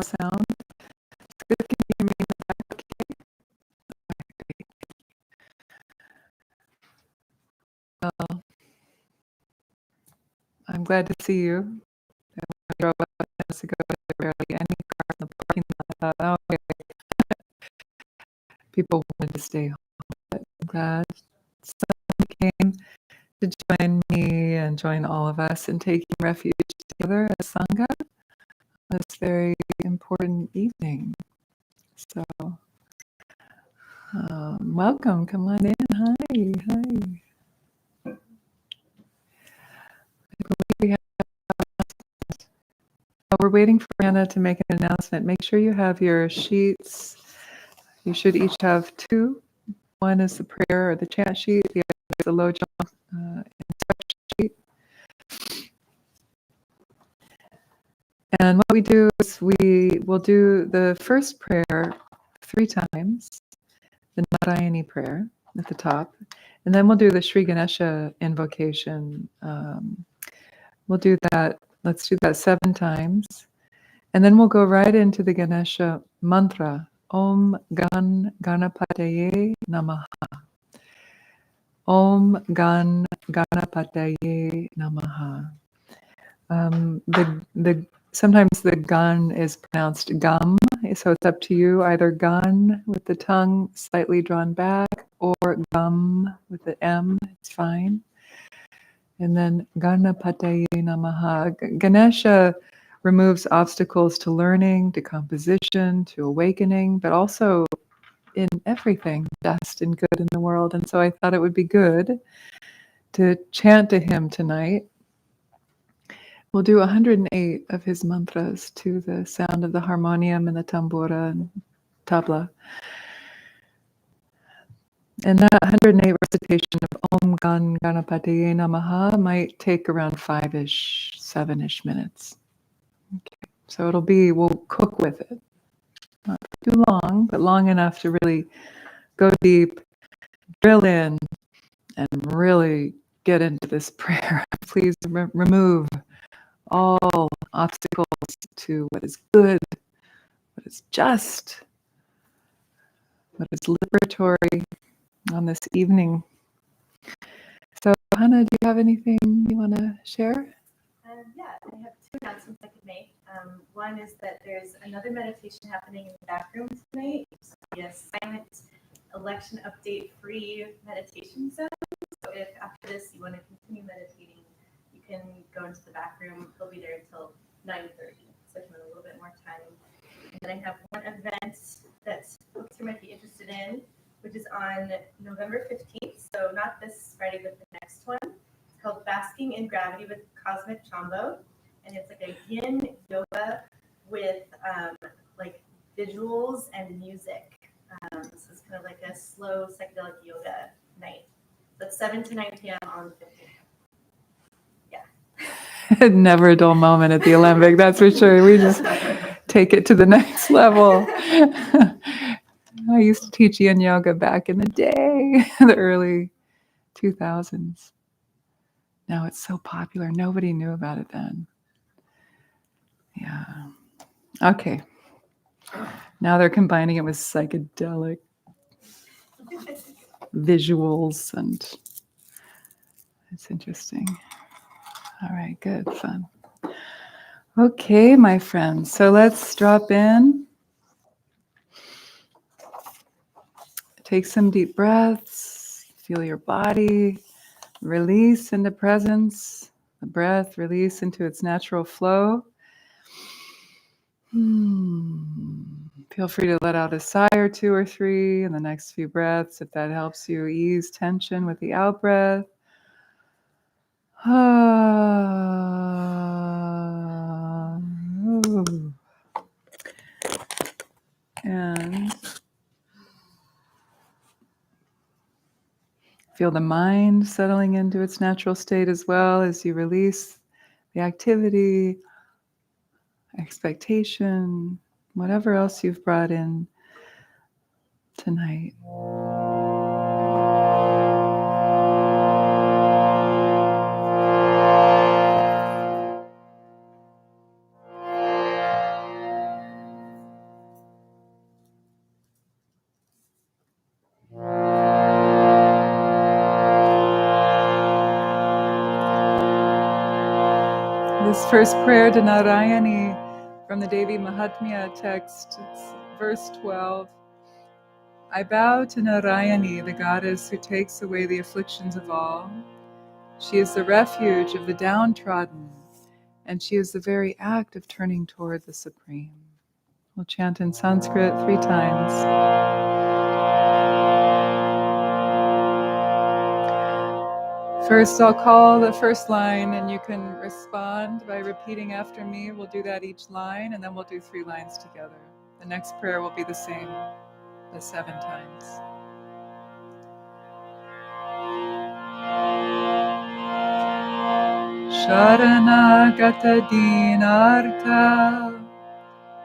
sound. It's good. Can you hear me in the back? Okay. Great. Well, I'm glad to see you. I drove up minutes ago. There were barely any cars in the parking lot. I thought, oh, okay. People wanted to stay home. But I'm glad someone came to join me and join all of us in taking refuge together as Sangha on this very important evening. So, welcome. Come on in. Hi. Hi. I believe we have, we're waiting for Anna to make an announcement. Make sure you have your sheets. You should each have two. One is the prayer or the chant sheet. The other is the lojong instruction sheet. And what we do is we will do the first prayer 3 times, the Narayani prayer at the top, and then we'll do the Sri Ganesha invocation. We'll do that. Let's do that 7 times. And then we'll go right into the Ganesha mantra. Om Gan Ganapataye Namaha. Om Gan Ganapataye Namaha. Sometimes the gan is pronounced gam, so it's up to you. Either gan with the tongue slightly drawn back, or gum with the M. It's fine. And then Ganapataye Namaha. Ganesha removes obstacles to learning, to composition, to awakening, but also in everything, best and good in the world. And so I thought it would be good to chant to him tonight. We'll do 108 of his mantras to the sound of the harmonium and the tambura and tabla. And that 108 recitation of Om Gan Ganapataye Namaha might take around 5-ish, 7-ish minutes. Okay. So we'll cook with it. Not too long, but long enough to really go deep, drill in, and really get into this prayer. Please remove all obstacles to what is good, what is just, what is liberatory on this evening. So, Hannah, do you have anything you want to share? Yeah, I have 2 announcements I could make. One is that there's another meditation happening in the back room tonight. It's a silent election update free meditation zone. So if after this you want to continue meditating, you can go into the back room. He'll be there until 9:30, so if you want a little bit more time. And then I have one event that folks who might be interested in, which is on November 15th. So not this Friday, but the next one. It's called Basking in Gravity with Cosmic Chambo. And it's like a yin yoga with like visuals and music. So it's kind of like a slow psychedelic yoga night. So it's 7 to 9 p.m. on the 15th. Yeah. Never a dull moment at the Alembic, that's for sure. We just take it to the next level. I used to teach yin yoga back in the day, the early 2000s. Now it's so popular. Nobody knew about it then. Yeah. Okay. Now they're combining it with psychedelic visuals, and it's interesting. All right, good, fun. Okay, my friends. So let's drop in. Take some deep breaths. Feel your body release into presence. The breath release into its natural flow. Feel free to let out a sigh or 2 or 3 in the next few breaths if that helps you ease tension with the out breath. And feel the mind settling into its natural state as well as you release the activity, expectation, whatever else you've brought in tonight. This first prayer to Narayani from the Devi Mahatmya text, it's verse 12. I bow to Narayani, the goddess who takes away the afflictions of all. She is the refuge of the downtrodden, and she is the very act of turning toward the Supreme. We'll chant in Sanskrit 3 times. First, I'll call the first line, and you can respond by repeating after me. We'll do that each line, and then we'll do 3 lines together. The next prayer will be the same, the 7 times. Sharanagata dinartha,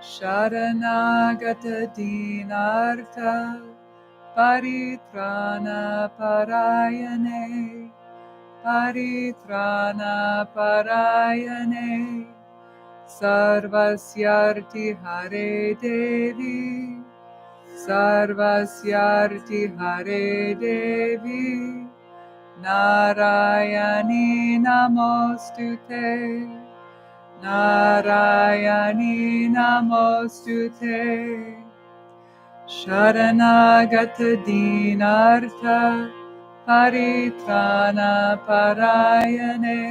Sharanagata dinartha, Paritrana parayane, Paritrana parayane, Sarvasyarti hare devi, Sarvasyarti hare devi, Narayani namostute, Narayani namostute. Sharanagata dinartha, Paritrana parayane,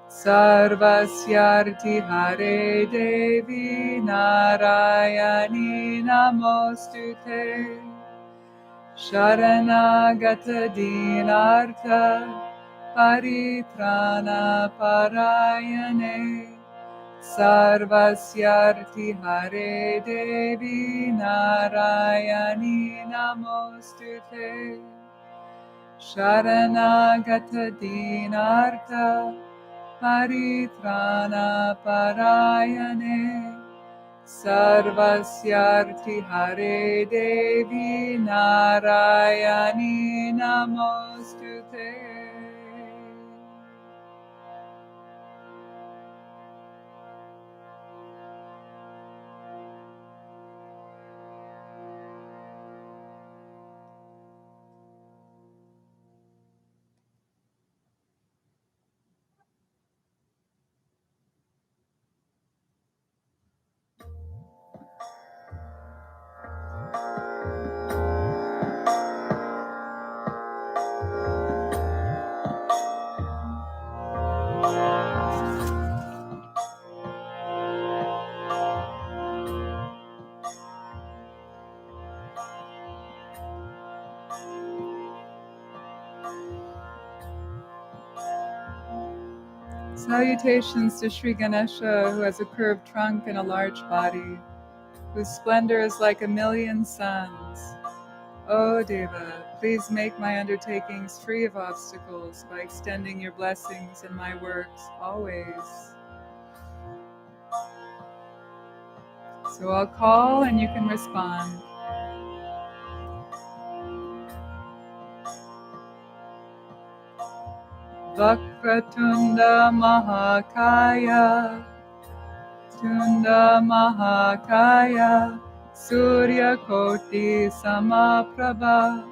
Sarvasyarti hare devi, Narayani namostute. Sharanagata dinartha, Paritrana parayane, Sarvasyarti hare devi, Narayani namostute. Sharanagata dinartha, Paritrana parayane, Sarvasyarti hare devi, Narayani namostute. Salutations to Sri Ganesha, who has a curved trunk and a large body, whose splendor is like 1,000,000 suns. O Deva, please make my undertakings free of obstacles by extending your blessings in my works always. So I'll call and you can respond. Vakratunda Mahakaya, Tunda Mahakaya, Surya Koti Samaprabha,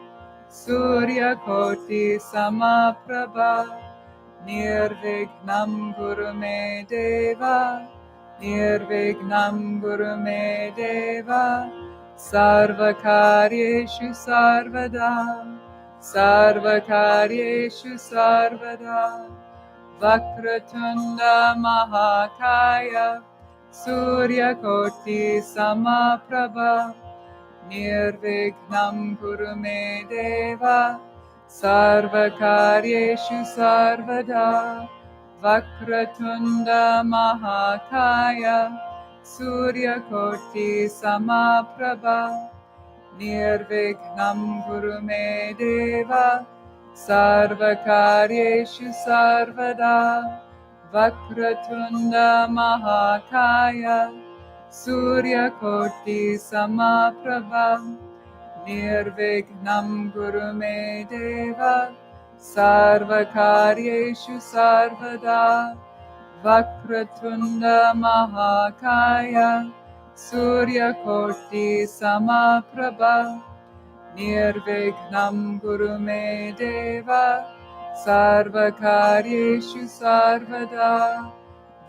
Surya Koti Samaprabha, Nirvignam Guru Me Deva, Nirvignam Guru Me Deva, Sarvakaryeshu Sarvada, Sarvakaryeshu Sarvada, Vakratunda Mahakaya, Surya Koti Samaprabha, Nirvignam Guru Me Deva, Sarvakaryeshu Sarvada, Vakratunda Mahakaya, Surya Koti Samaprabha, Nirvignam Guru Me Deva, Sarvakaryeshu Sarvada, Vakratunda Mahakaya, Surya Koti Samaprabha, Nirvignam Guru Me Deva, Sarvakaryeshu Sarvada, Vakratunda Mahakaya, Surya Koti Samaprabha, Nirvignam Guru Me Deva, Sarvakaryeshu Sarvada,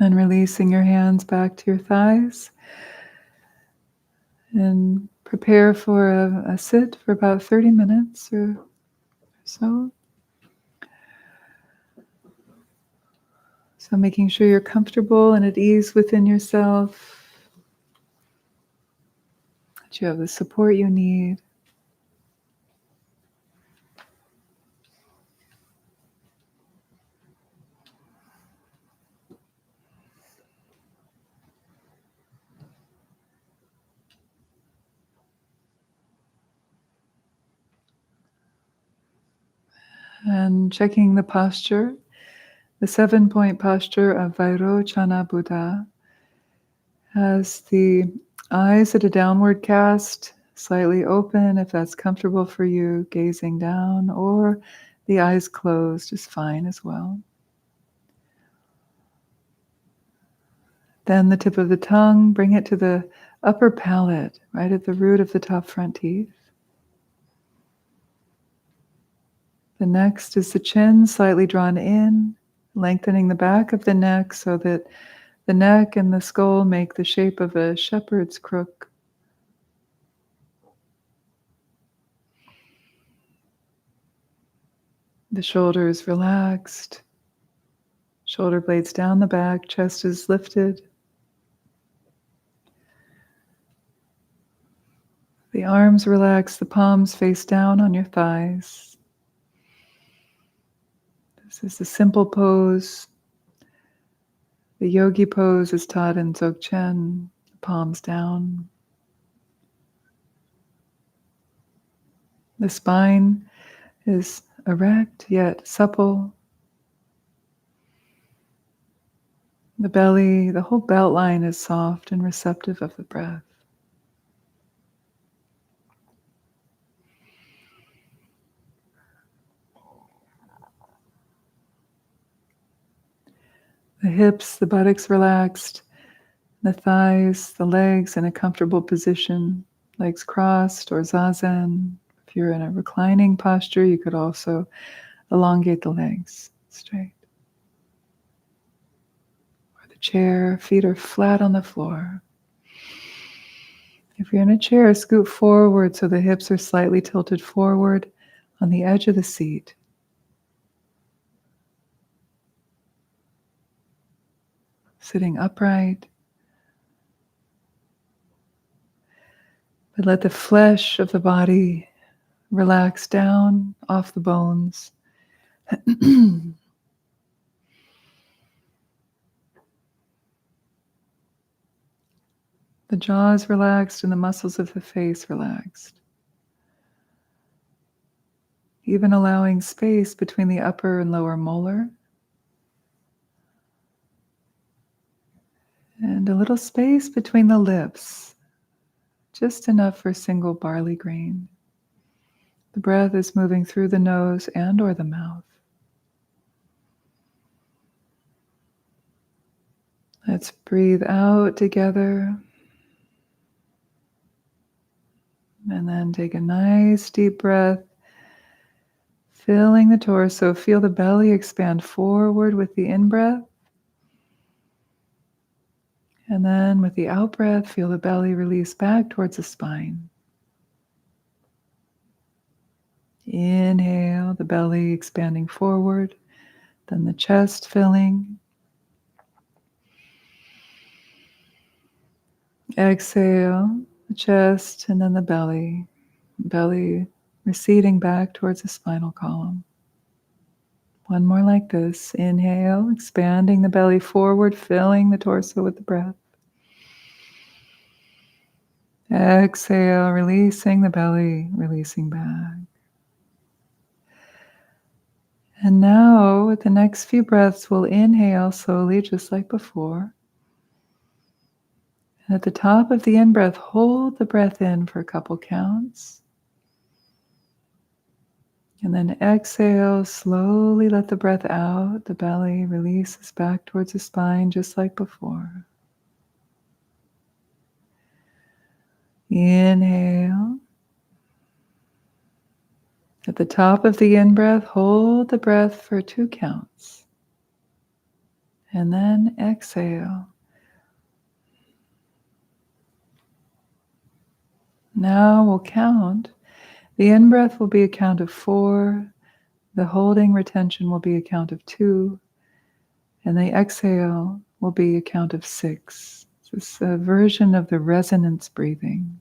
And releasing your hands back to your thighs. And prepare for a sit for about 30 minutes or so. So making sure you're comfortable and at ease within yourself, that you have the support you need. And checking the posture, the 7-point posture of Vairochana Buddha has the eyes at a downward cast, slightly open if that's comfortable for you, gazing down, or the eyes closed is fine as well. Then the tip of the tongue, bring it to the upper palate, right at the root of the top front teeth. The next is the chin slightly drawn in, lengthening the back of the neck so that the neck and the skull make the shape of a shepherd's crook. The shoulders relaxed, shoulder blades down the back, chest is lifted. The arms relax, the palms face down on your thighs. This is the simple pose. The yogi pose is taught in Dzogchen, palms down. The spine is erect yet supple. The belly, the whole belt line is soft and receptive of the breath. The hips, the buttocks relaxed, the thighs, the legs in a comfortable position, legs crossed or zazen. If you're in a reclining posture, you could also elongate the legs straight. Or the chair, feet are flat on the floor. If you're in a chair, scoot forward so the hips are slightly tilted forward on the edge of the seat. Sitting upright. But let the flesh of the body relax down off the bones. The jaw is relaxed and the muscles of the face relaxed. Even allowing space between the upper and lower molar. And a little space between the lips. Just enough for a single barley grain. The breath is moving through the nose and or the mouth. Let's breathe out together. And then take a nice deep breath, filling the torso. Feel the belly expand forward with the in-breath. And then with the out-breath, feel the belly release back towards the spine. Inhale, the belly expanding forward, then the chest filling. Exhale, the chest and then the belly. Belly receding back towards the spinal column. One more like this. Inhale, expanding the belly forward, filling the torso with the breath. Exhale, releasing the belly, releasing back. And now, with the next few breaths, we'll inhale slowly, just like before. And at the top of the in-breath, hold the breath in for a couple counts. And then exhale, slowly let the breath out. The belly releases back towards the spine, just like before. Inhale. At the top of the in-breath, hold the breath for 2 counts. And then exhale. Now we'll count. The in-breath will be a count of 4. The holding retention will be a count of 2. And the exhale will be a count of 6. This is a version of the resonance breathing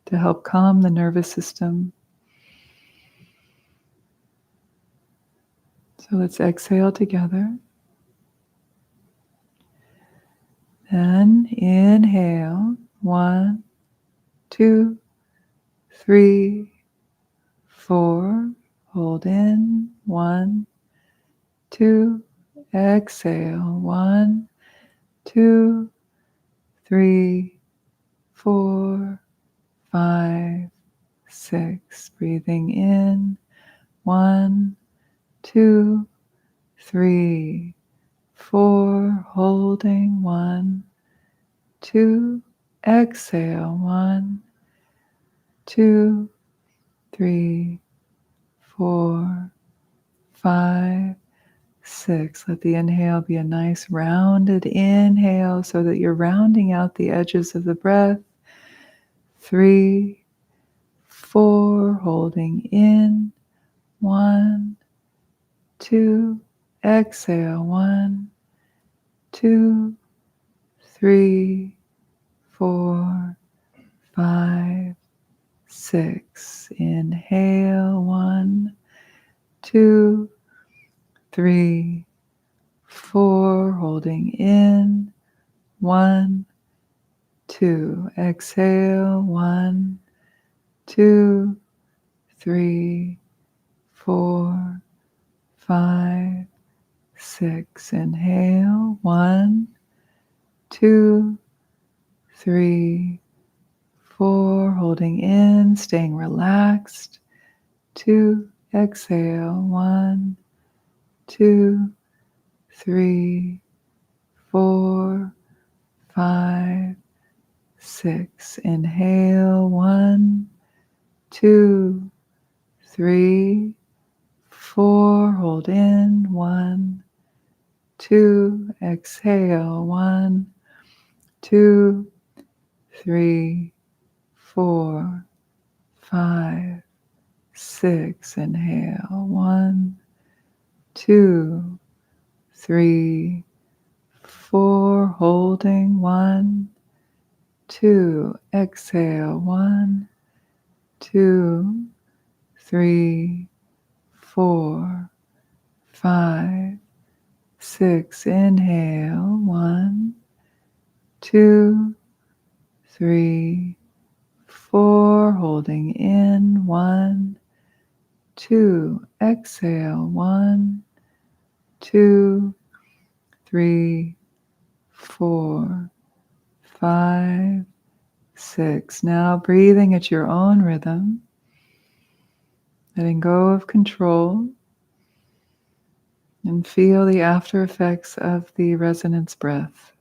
to help calm the nervous system. So let's exhale together. Then inhale. 1, 2, 3, 4. Hold in. 1, 2. Exhale. 1, 2, 3, 4, 5, 6. Breathing in. 1, 2, 3, 4. Holding. 1, 2. Exhale. 1, 2, 3, 4, 5, 6. Let the inhale be a nice rounded inhale so that you're rounding out the edges of the breath. 3, 4. Holding in. 1, 2. Exhale. 1, 2, 3, 4, 5, 6. Inhale. 1, 2, 3, 4. Holding in. 1, 2. Exhale. 1, 2, 3, 4, 5, 6. Inhale. 1, 2, 3, 4. Holding in, staying relaxed. 2. Exhale. 1, 2, 3, 4, 5, 6. Inhale. 1, 2, 3, 4. Hold in. 1, 2. Exhale. 1, 2, 3, 4, 5, 6. Inhale. 1, 2, 3, 4. Holding. 1, 2. Exhale. 1, 2, 3, 4, 5, 6. Inhale. 1, 2, 3, 4. Holding in. 1, 2. Exhale. 1, 2, 3, 4, 5, 6. Now breathing at your own rhythm, letting go of control, and feel the after effects of the resonance breath.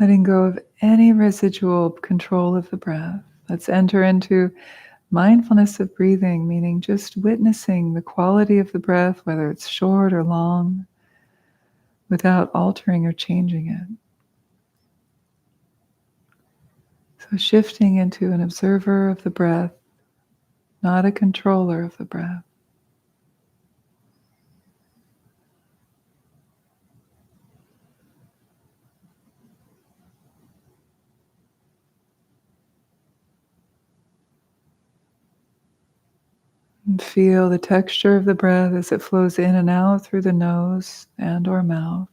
Letting go of any residual control of the breath. Let's enter into mindfulness of breathing, meaning just witnessing the quality of the breath, whether it's short or long, without altering or changing it. So shifting into an observer of the breath, not a controller of the breath. And feel the texture of the breath as it flows in and out through the nose and or mouth.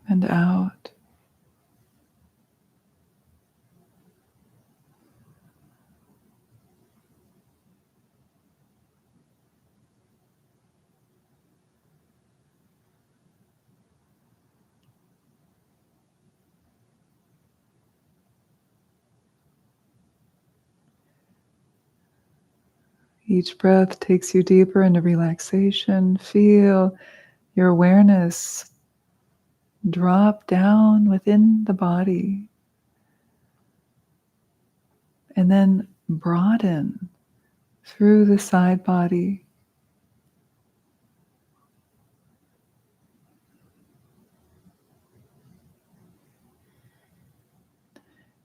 And out. Each breath takes you deeper into relaxation. Feel your awareness drop down within the body and then broaden through the side body.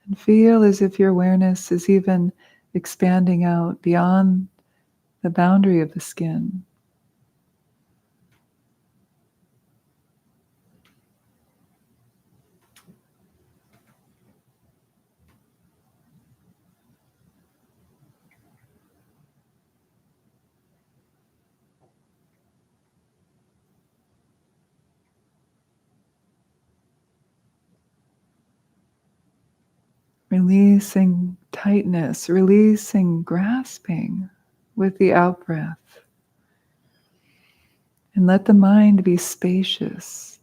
And feel as if your awareness is even expanding out beyond the boundary of the skin. Releasing tightness, releasing grasping with the out breath. And let the mind be spacious.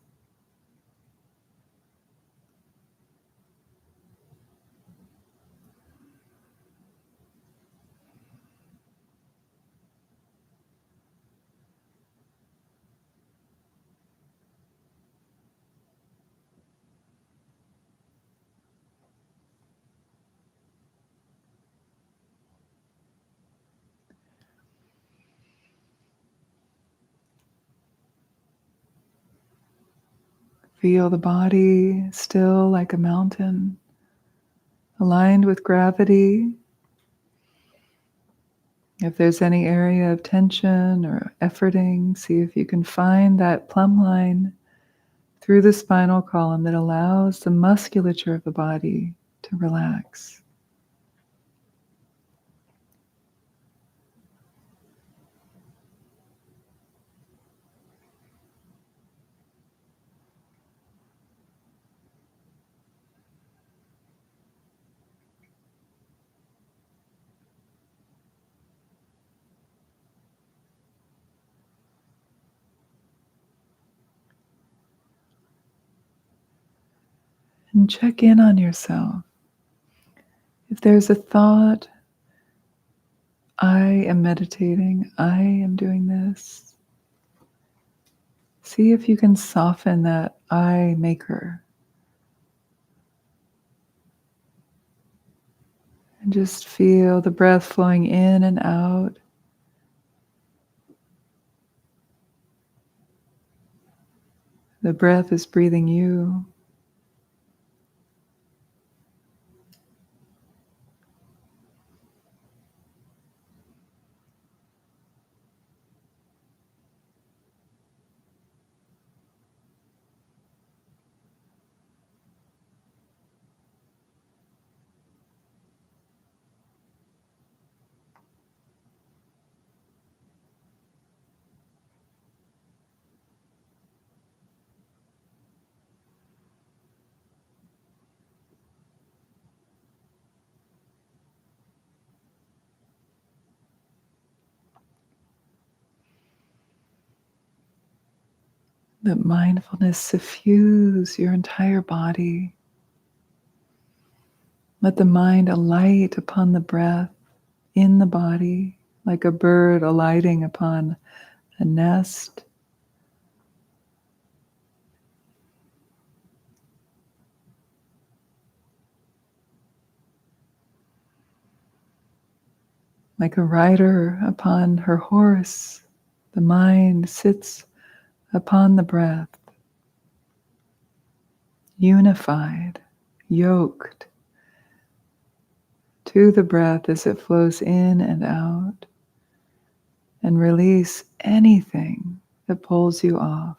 Feel the body still like a mountain, aligned with gravity. If there's any area of tension or efforting, see if you can find that plumb line through the spinal column that allows the musculature of the body to relax. And check in on yourself. If there's a thought, I am meditating, I am doing this, see if you can soften that I maker. And just feel the breath flowing in and out. The breath is breathing you. Let mindfulness suffuse your entire body. Let the mind alight upon the breath in the body, like a bird alighting upon a nest. Like a rider upon her horse, the mind sits upon the breath, unified, yoked to the breath as it flows in and out, and release anything that pulls you off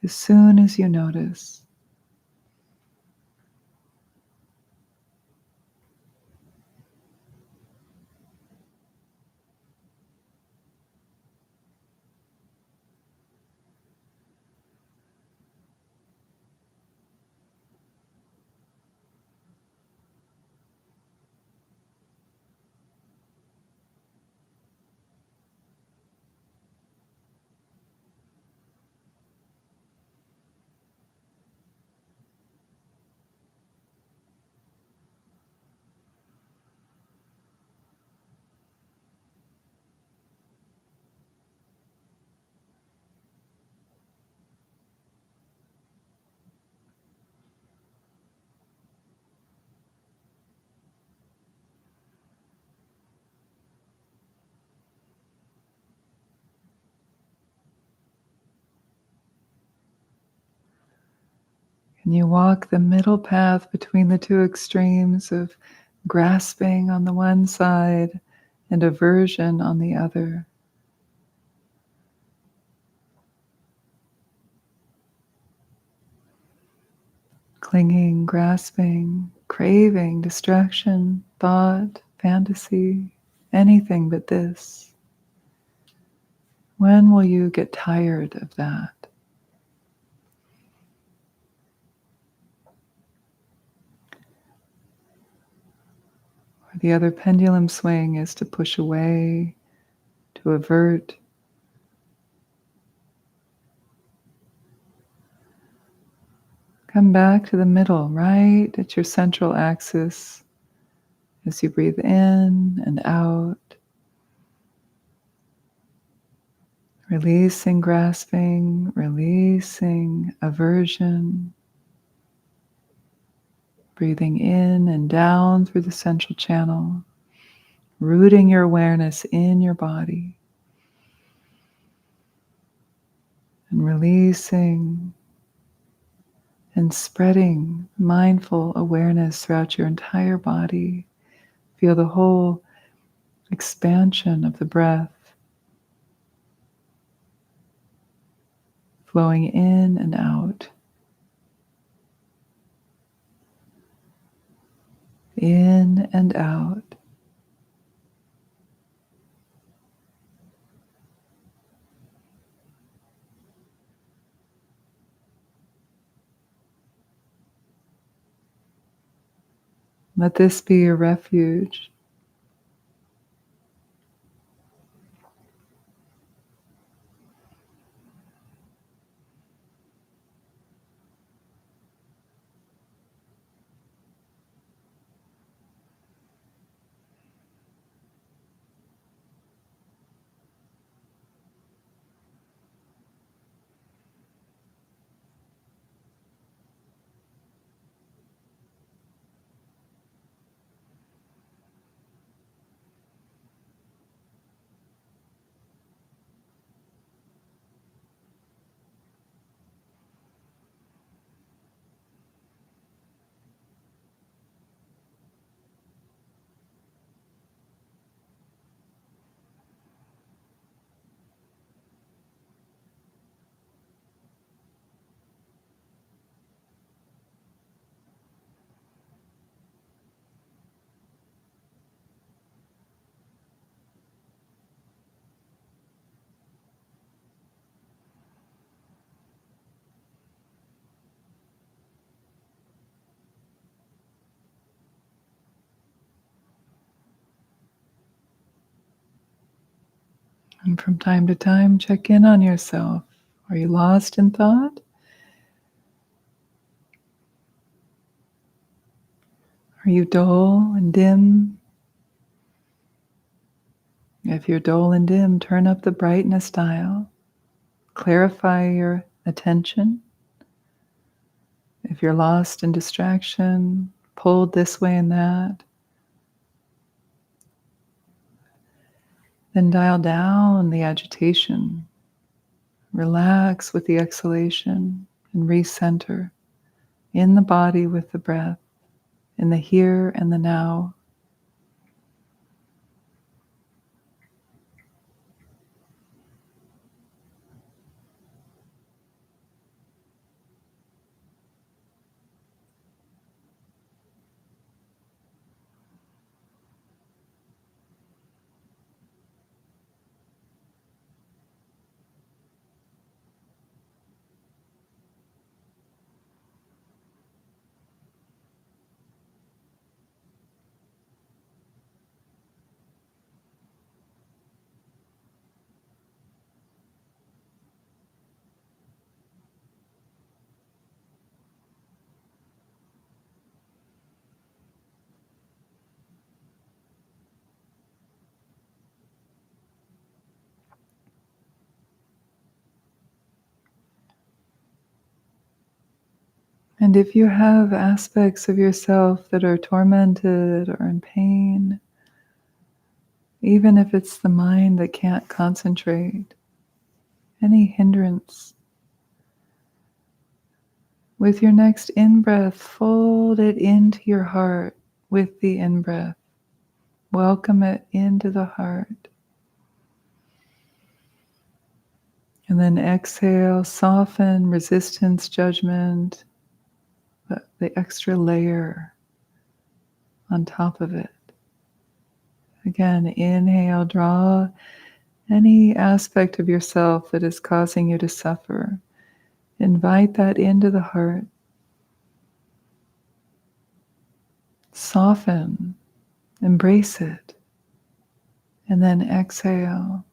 as soon as you notice. And you walk the middle path between the two extremes of grasping on the one side and aversion on the other. Clinging, grasping, craving, distraction, thought, fantasy, anything but this. When will you get tired of that? Or the other pendulum swing is to push away, to avert. Come back to the middle, right at your central axis as you breathe in and out. Releasing grasping, releasing aversion. Breathing in and down through the central channel. Rooting your awareness in your body. And releasing and spreading mindful awareness throughout your entire body. Feel the whole expansion of the breath flowing in and out. In and out. Let this be your refuge. And from time to time, check in on yourself. Are you lost in thought? Are you dull and dim? If you're dull and dim, turn up the brightness dial. Clarify your attention. If you're lost in distraction, pulled this way and that, then dial down the agitation. Relax with the exhalation and recenter in the body with the breath, in the here and the now. And if you have aspects of yourself that are tormented or in pain, even if it's the mind that can't concentrate, any hindrance, With your next in-breath, fold it into your heart with the in-breath. Welcome it into the heart. And then exhale, soften resistance, judgment, the extra layer on top of it. Again, inhale, draw any aspect of yourself that is causing you to suffer. Invite that into the heart. Soften, embrace it. And then exhale,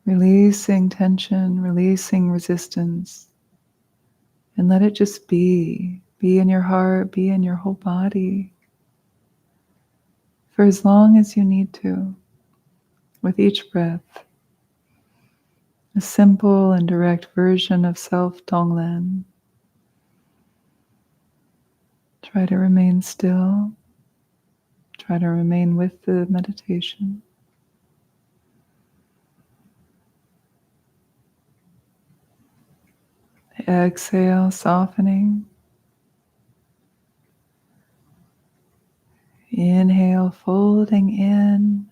releasing tension, releasing resistance. And let it just be. Be in your heart, be in your whole body. For as long as you need to, with each breath. A simple and direct version of self Tonglen. Try to remain still. Try to remain with the meditation. Exhale, softening. Inhale, folding in,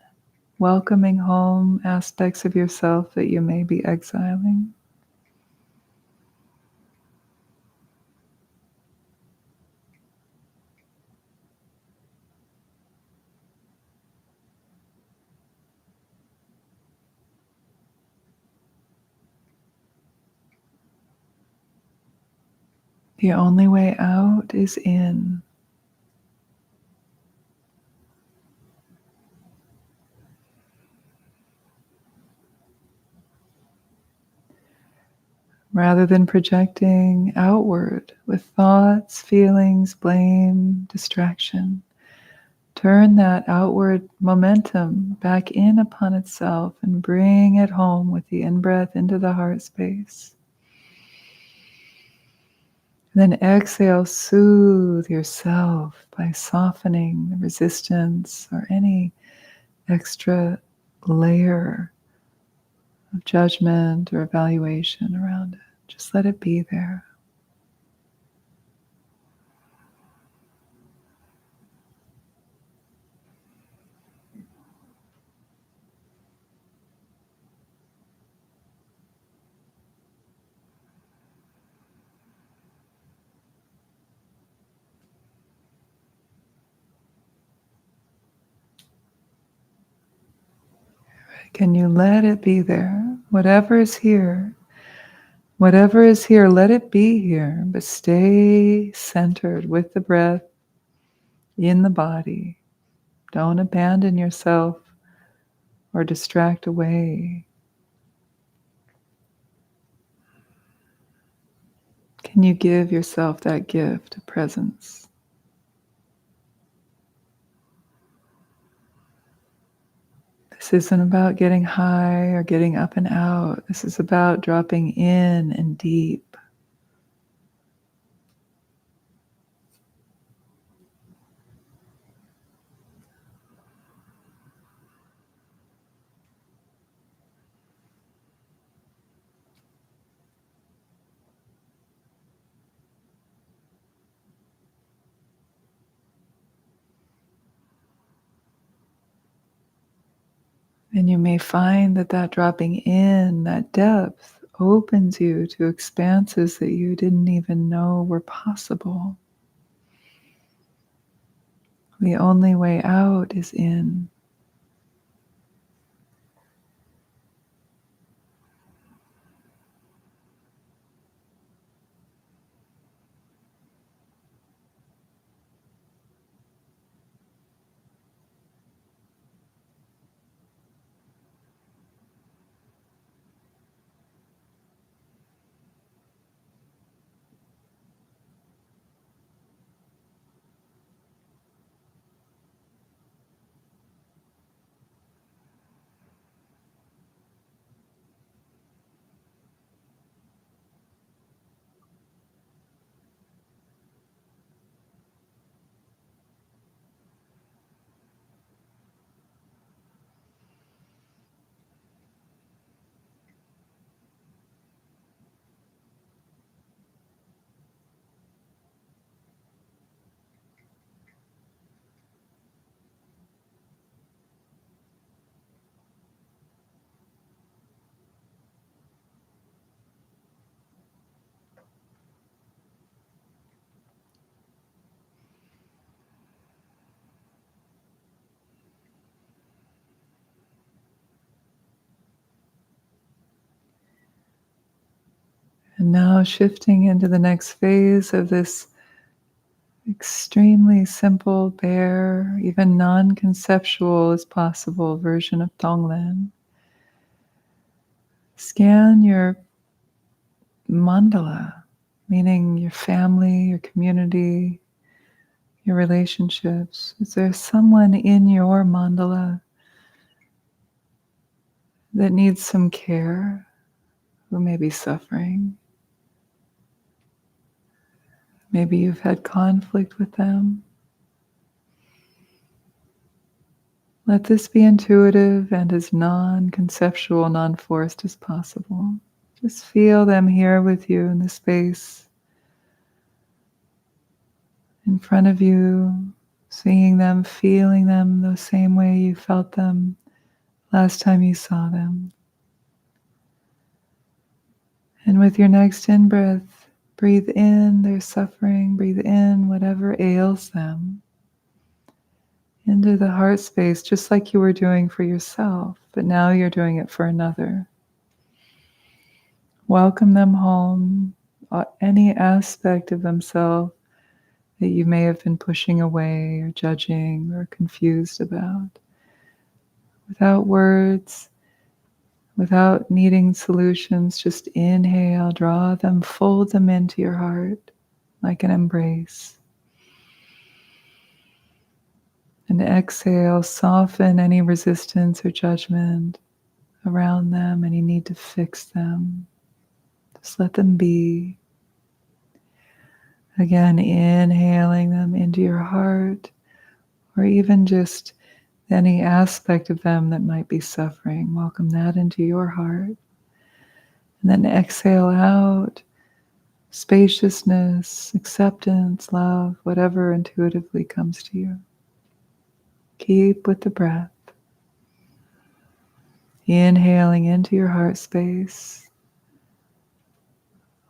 welcoming home aspects of yourself that you may be exiling. The only way out is in. Rather than projecting outward with thoughts, feelings, blame, distraction, turn that outward momentum back in upon itself and bring it home with the in-breath into the heart space. Then exhale, soothe yourself by softening the resistance or any extra layer of judgment or evaluation around it. Just let it be there. Can you let it be there? Whatever is here, let it be here, but stay centered with the breath in the body. Don't abandon yourself or distract away. Can you give yourself that gift of presence? This isn't about getting high or getting up and out. This is about dropping in and deep. And you may find that dropping in, that depth, opens you to expanses that you didn't even know were possible. The only way out is in. And now shifting into the next phase of this extremely simple, bare, even non-conceptual as possible version of Tonglen. Scan your mandala, meaning your family, your community, your relationships. Is there someone in your mandala that needs some care, who may be suffering? Maybe you've had conflict with them. Let this be intuitive and as non-conceptual, non-forced as possible. Just feel them here with you in the space in front of you, seeing them, feeling them the same way you felt them last time you saw them. And with your next in-breath, breathe in their suffering, breathe in whatever ails them into the heart space, just like you were doing for yourself, but now you're doing it for another. Welcome them home, any aspect of themselves that you may have been pushing away or judging or confused about. Without words, without needing solutions, just inhale, draw them, fold them into your heart like an embrace. And exhale, soften any resistance or judgment around them, any need to fix them. Just let them be. Again, inhaling them into your heart, or even just any aspect of them that might be suffering. Welcome that into your heart. And then exhale out spaciousness, acceptance, love, whatever intuitively comes to you. Keep with the breath. Inhaling into your heart space.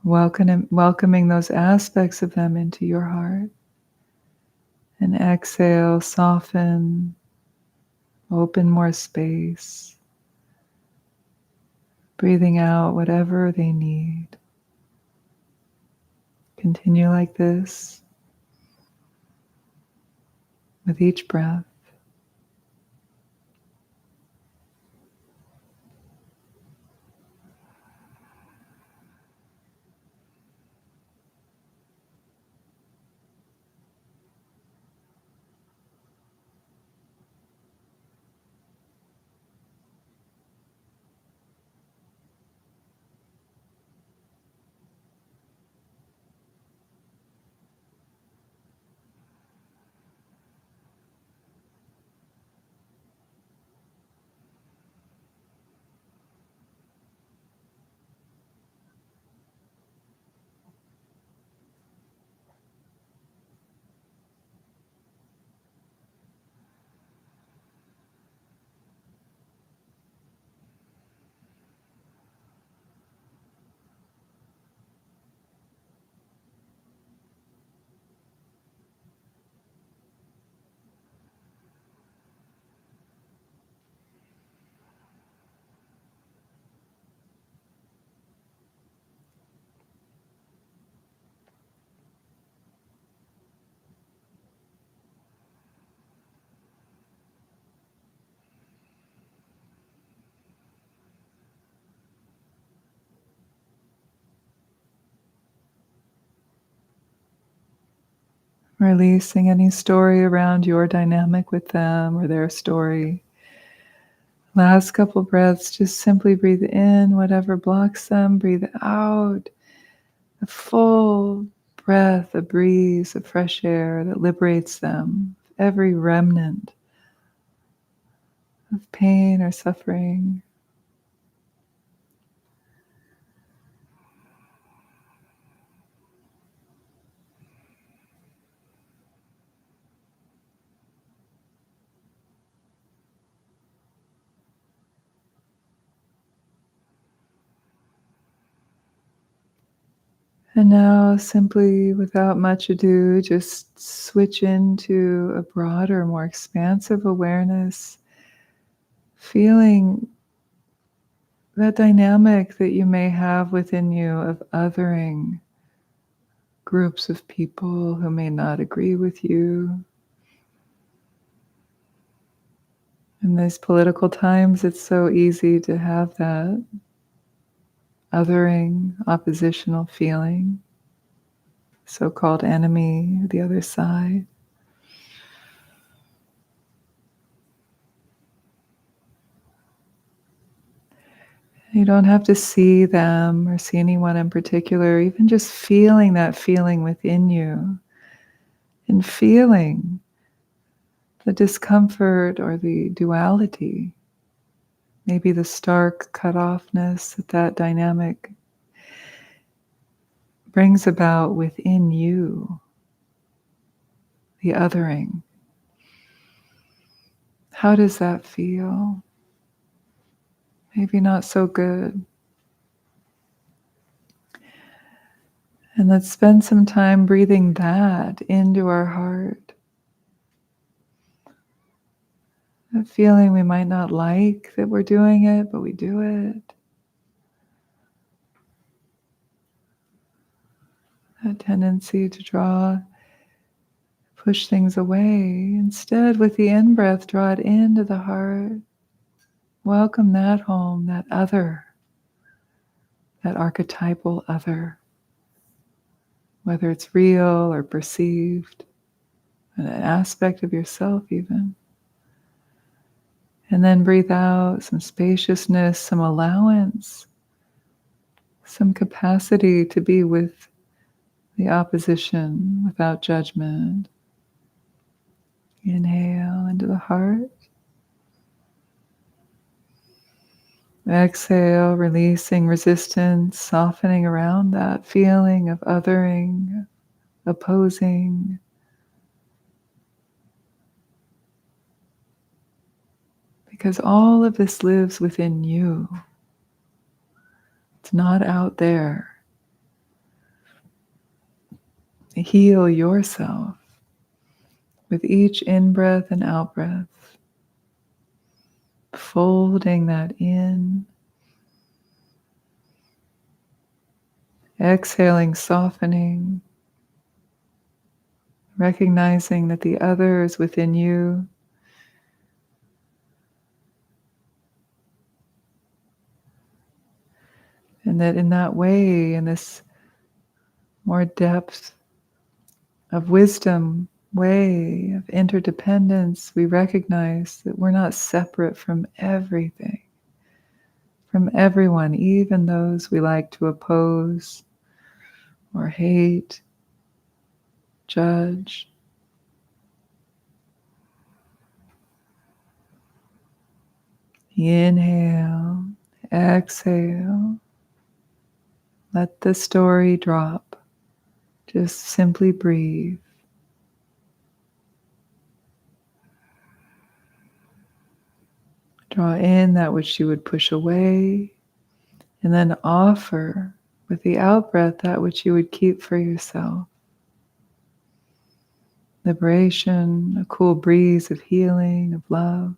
Welcoming those aspects of them into your heart. And exhale, soften, open more space. Breathing out whatever they need. Continue like this with each breath. Releasing any story around your dynamic with them or their story. Last couple breaths, just simply breathe in whatever blocks them, breathe out a full breath, a breeze, a fresh air that liberates them, every remnant of pain or suffering. And now, simply without much ado, just switch into a broader, more expansive awareness, feeling that dynamic that you may have within you of othering groups of people who may not agree with you. In these political times, it's so easy to have that othering, oppositional feeling, so-called enemy, the other side. You don't have to see them or see anyone in particular, even just feeling that feeling within you and feeling the discomfort or the duality, maybe the stark cutoffness that dynamic brings about within you, the othering. How does that feel? Maybe not so good. And let's spend some time breathing that into our heart. That feeling we might not like that we're doing it, but we do it. That tendency to push things away. Instead, with the in-breath, draw it into the heart. Welcome that home, that other, that archetypal other, whether it's real or perceived, an aspect of yourself even. And then breathe out some spaciousness, some allowance, some capacity to be with the opposition without judgment. Inhale into the heart. Exhale, releasing resistance, softening around that feeling of othering, opposing. Because all of this lives within you. It's not out there. Heal yourself with each in-breath and out-breath. Folding that in. Exhaling, softening. Recognizing that the other is within you. And that in that way, in this more depth of wisdom, way of interdependence, we recognize that we're not separate from everything, from everyone, even those we like to oppose or hate, judge. Inhale, exhale. Let the story drop. Just simply breathe. Draw in that which you would push away, and then offer with the out-breath that which you would keep for yourself. Liberation, a cool breeze of healing, of love.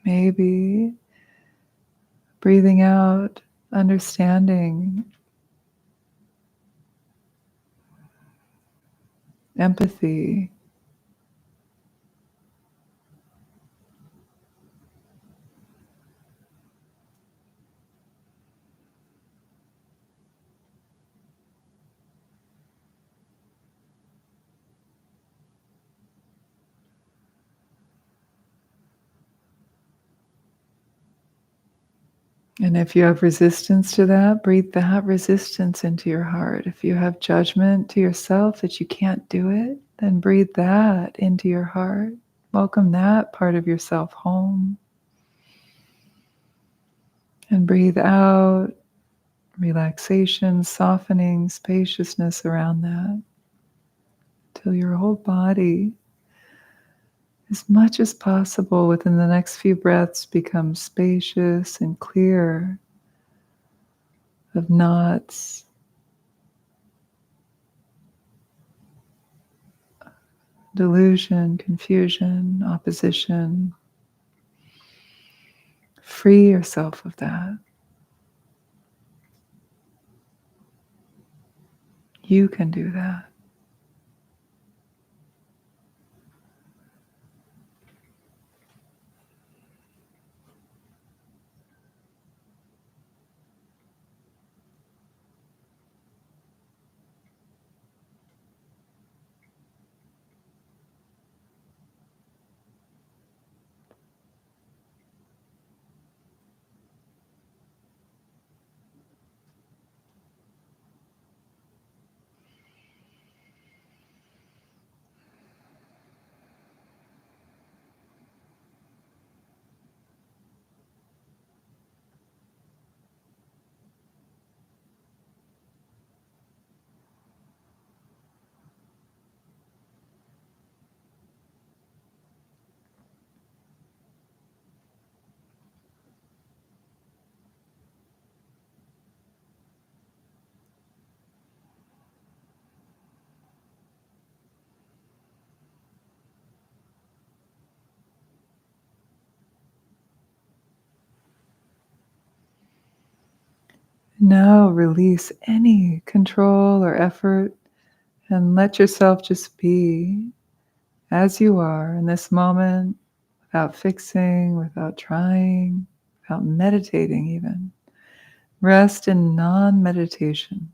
Maybe breathing out, understanding, empathy. And if you have resistance to that, breathe that resistance into your heart. If you have judgment to yourself that you can't do it, then breathe that into your heart. Welcome that part of yourself home. And breathe out relaxation, softening, spaciousness around that, till your whole body, as much as possible within the next few breaths, becomes spacious and clear, of knots, delusion, confusion, opposition. Free yourself of that. You can do that. Now release any control or effort and let yourself just be as you are in this moment, without fixing, without trying, without meditating even. Rest in non-meditation.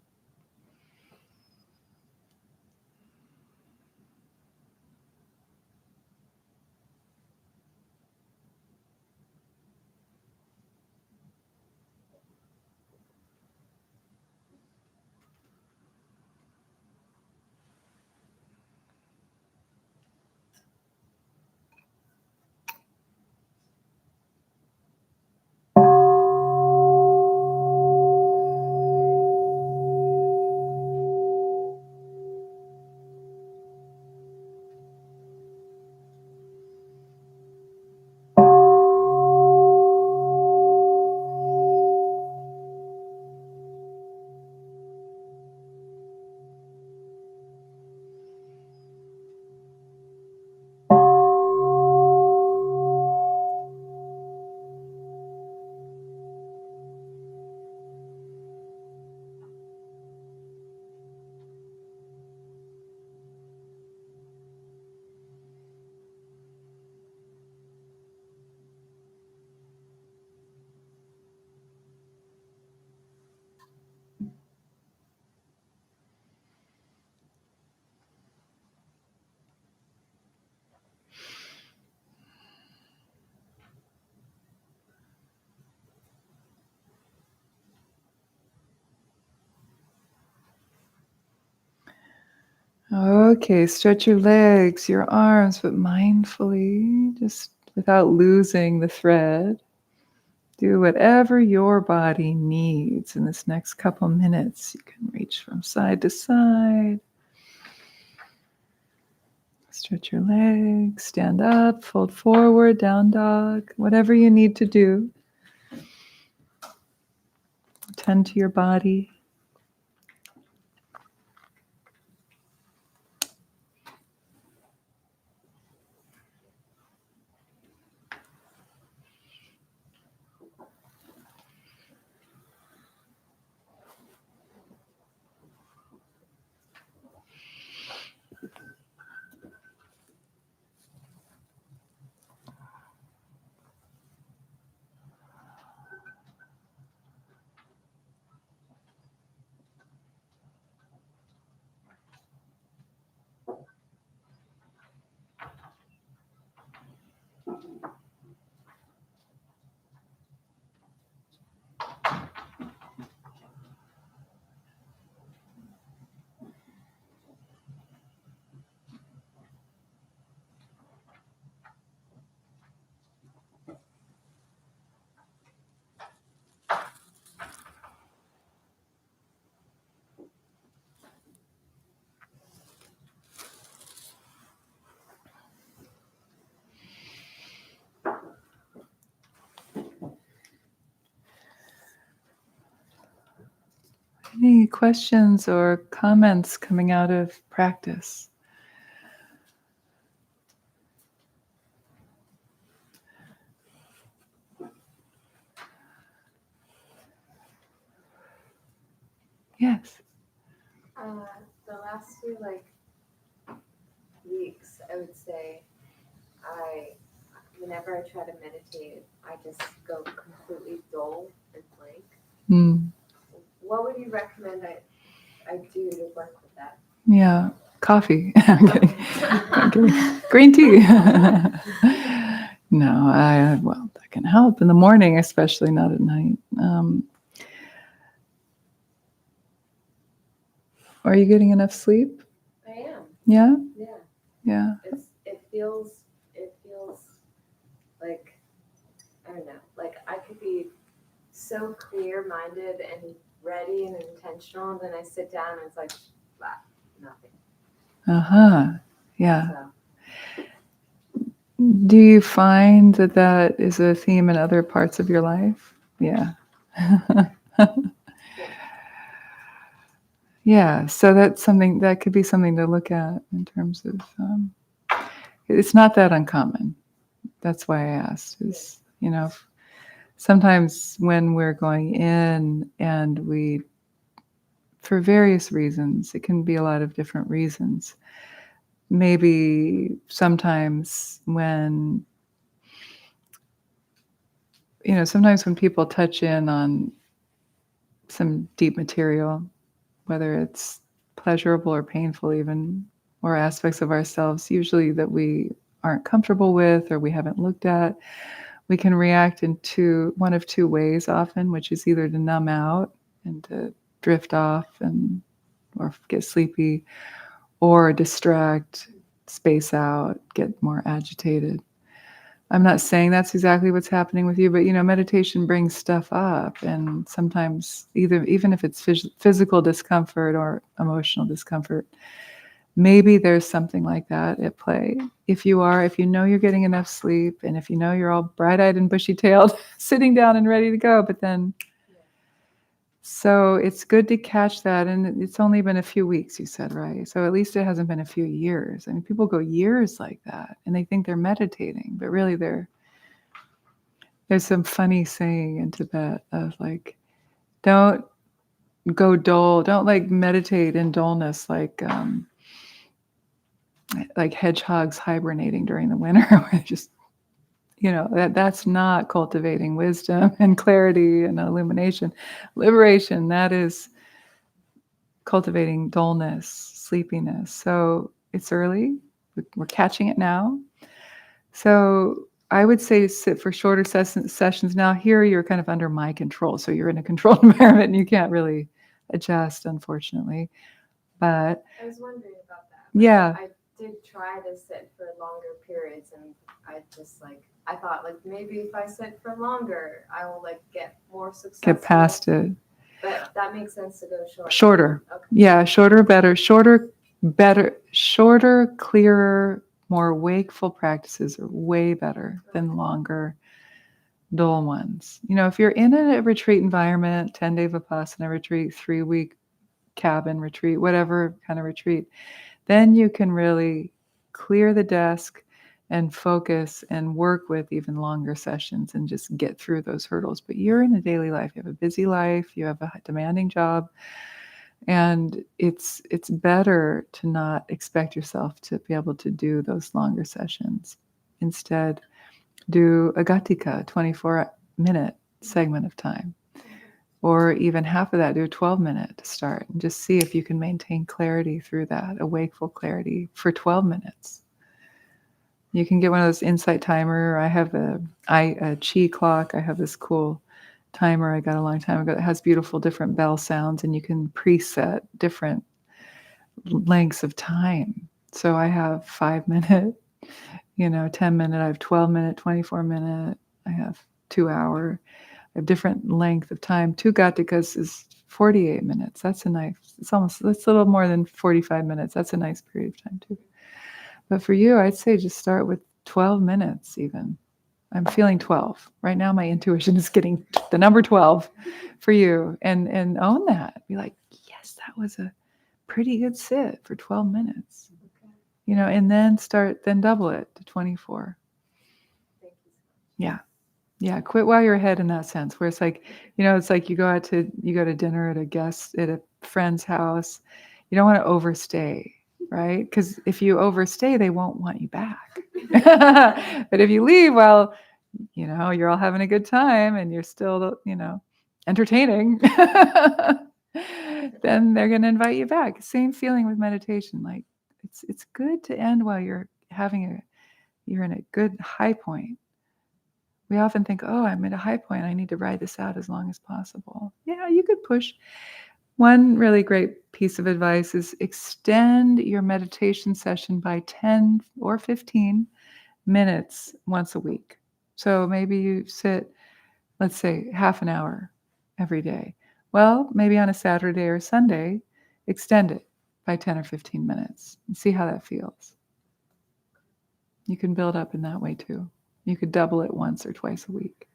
Okay, stretch your legs, your arms, but mindfully, just without losing the thread. Do whatever your body needs in this next couple minutes. You can reach from side to side. Stretch your legs, stand up, fold forward, down dog, whatever you need to do. Tend to your body. Any questions or comments coming out of practice? Yes. The last few weeks, I would say, whenever I try to meditate, I just go completely dull and blank. Mm. What would you recommend I do to work with that? Yeah. Coffee. I'm kidding. I'm kidding. Green tea. No, well, that can help in the morning, especially not at night. Are you getting enough sleep? I am. Yeah? Yeah. Yeah. It feels like, I don't know, like I could be so clear-minded and ready and intentional, and then I sit down and it's like, wow, nothing. Uh-huh. Yeah. So, Do you find that that is a theme in other parts of your life? Yeah. Yeah. So that's something that could be something to look at in terms of, it's not that uncommon. That's why I asked is, sometimes when we're going in and for various reasons, it can be a lot of different reasons. Maybe sometimes when people touch in on some deep material, whether it's pleasurable or painful even, or aspects of ourselves usually that we aren't comfortable with or we haven't looked at, we can react in one of two ways often, which is either to numb out and to drift off or get sleepy, or distract, space out, get more agitated. I'm not saying that's exactly what's happening with you, but meditation brings stuff up, and sometimes even if it's physical discomfort or emotional discomfort, maybe there's something like that at play. If you know you're getting enough sleep, and if you know you're all bright-eyed and bushy-tailed, sitting down and ready to go, but then, so it's good to catch that, and it's only been a few weeks, you said, right? So at least it hasn't been a few years. I mean, people go years like that, and they think they're meditating, but really there's some funny saying in Tibet of like, don't go dull, don't like meditate in dullness like hedgehogs hibernating during the winter. Where just, that's not cultivating wisdom and clarity and illumination. Liberation, that is cultivating dullness, sleepiness. So it's early. We're catching it now. So I would say sit for shorter sessions. Now here you're kind of under my control. So you're in a controlled environment and you can't really adjust, unfortunately. But I was wondering about that. Yeah. I did try to sit for longer periods, and I thought maybe if I sit for longer, I will get more successful. Get past it. But that makes sense to go short. Shorter. Okay. Yeah, shorter, better. Shorter, clearer, more wakeful practices are way better than longer, dull ones. If you're in a retreat environment, 10-day Vipassana retreat, 3-week cabin retreat, whatever kind of retreat, then you can really clear the desk and focus and work with even longer sessions and just get through those hurdles. But you're in a daily life. You have a busy life. You have a demanding job. And it's better to not expect yourself to be able to do those longer sessions. Instead, do a gatika, 24-minute segment of time. Or even half of that, do a 12-minute to start. And just see if you can maintain clarity through that, a wakeful clarity for 12 minutes. You can get one of those insight timer. I have a chi clock. I have this cool timer I got a long time ago that has beautiful different bell sounds, and you can preset different lengths of time. So I have 5-minute, 10-minute, I have 12-minute, 24-minute, I have 2-hour. I have different length of time. 2 gatikas is 48 minutes. That's a little more than 45 minutes. That's a nice period of time too. But for you, I'd say just start with 12 minutes even. I'm feeling 12. Right now, my intuition is getting the number 12 for you. And own that. Be like, yes, that was a pretty good sit for 12 minutes. Okay. And then double it to 24. Thank you. Yeah. Yeah. Quit while you're ahead in that sense, where it's like, it's like you go to dinner at a friend's house. You don't want to overstay, right? Because if you overstay, they won't want you back. But if you leave, well, you're all having a good time and you're still, entertaining, then they're going to invite you back. Same feeling with meditation. Like it's good to end while you're in a good high point. We often think, oh, I'm at a high point. I need to ride this out as long as possible. Yeah, you could push. One really great piece of advice is extend your meditation session by 10 or 15 minutes once a week. So maybe you sit, let's say, half an hour every day. Well, maybe on a Saturday or Sunday, extend it by 10 or 15 minutes and see how that feels. You can build up in that way too. You could double it once or twice a week.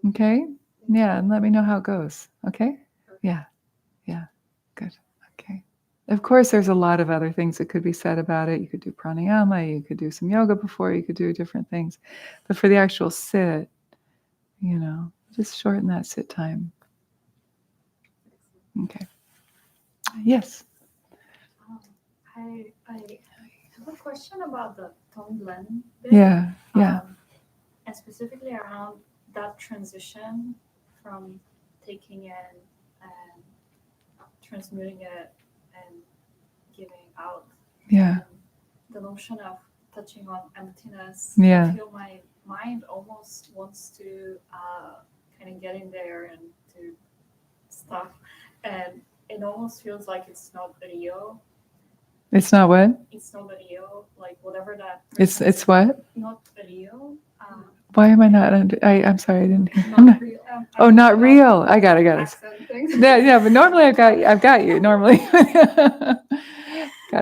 Okay? Yeah, and let me know how it goes. Okay? Yeah. Good. Okay. Of course, there's a lot of other things that could be said about it. You could do pranayama, you could do some yoga before, you could do different things. But for the actual sit, just shorten that sit time. Okay. Yes. I have a question about the Tonglen bit. Yeah. And specifically around that transition from taking in and transmuting it and giving out. Yeah. And the notion of touching on emptiness. Yeah. I feel my mind almost wants to kind of get in there and to stuff. And it almost feels like it's not real. It's not what? It's not real. Like whatever that. It's what? Not real. Why am I not I'm sorry, I didn't hear. Not real. Oh, not real. I got it. Accent things. Yeah, but normally I've got you. Normally. Got